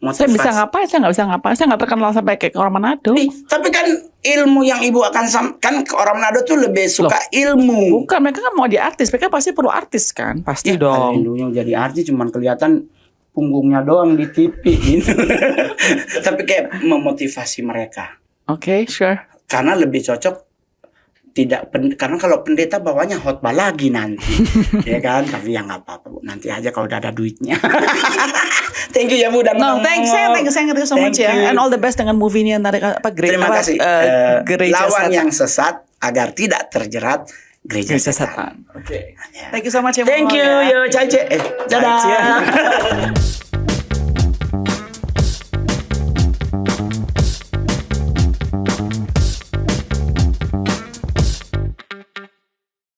saya bisa ngapain? Saya nggak bisa ngapain. Saya nggak terkenal sampai kayak orang Manado. Tapi kan ilmu yang Ibu akan kan ke orang Manado tuh lebih suka ilmu. Bukan, mereka kan mau jadi artis. Mereka pasti perlu artis kan, pasti dong. Yang jadi artis cuman kelihatan punggungnya doang di TV gitu. Tapi kayak memotivasi mereka. Oke, sure. Karena lebih cocok karena kalau pendeta bawanya khotbah lagi nanti. Ya kan? Tapi ya nggak apa-apa, Bu. Nanti aja kalau udah ada duitnya. Thank you ya Bu dan thank you so much ya. And all the best dengan movie-nya nanti Terima kasih. Lawan setan. yang sesat agar tidak terjerat gereja setan. Oke. Thank you so much ya. Thank you. Yo, Caice. Dadah.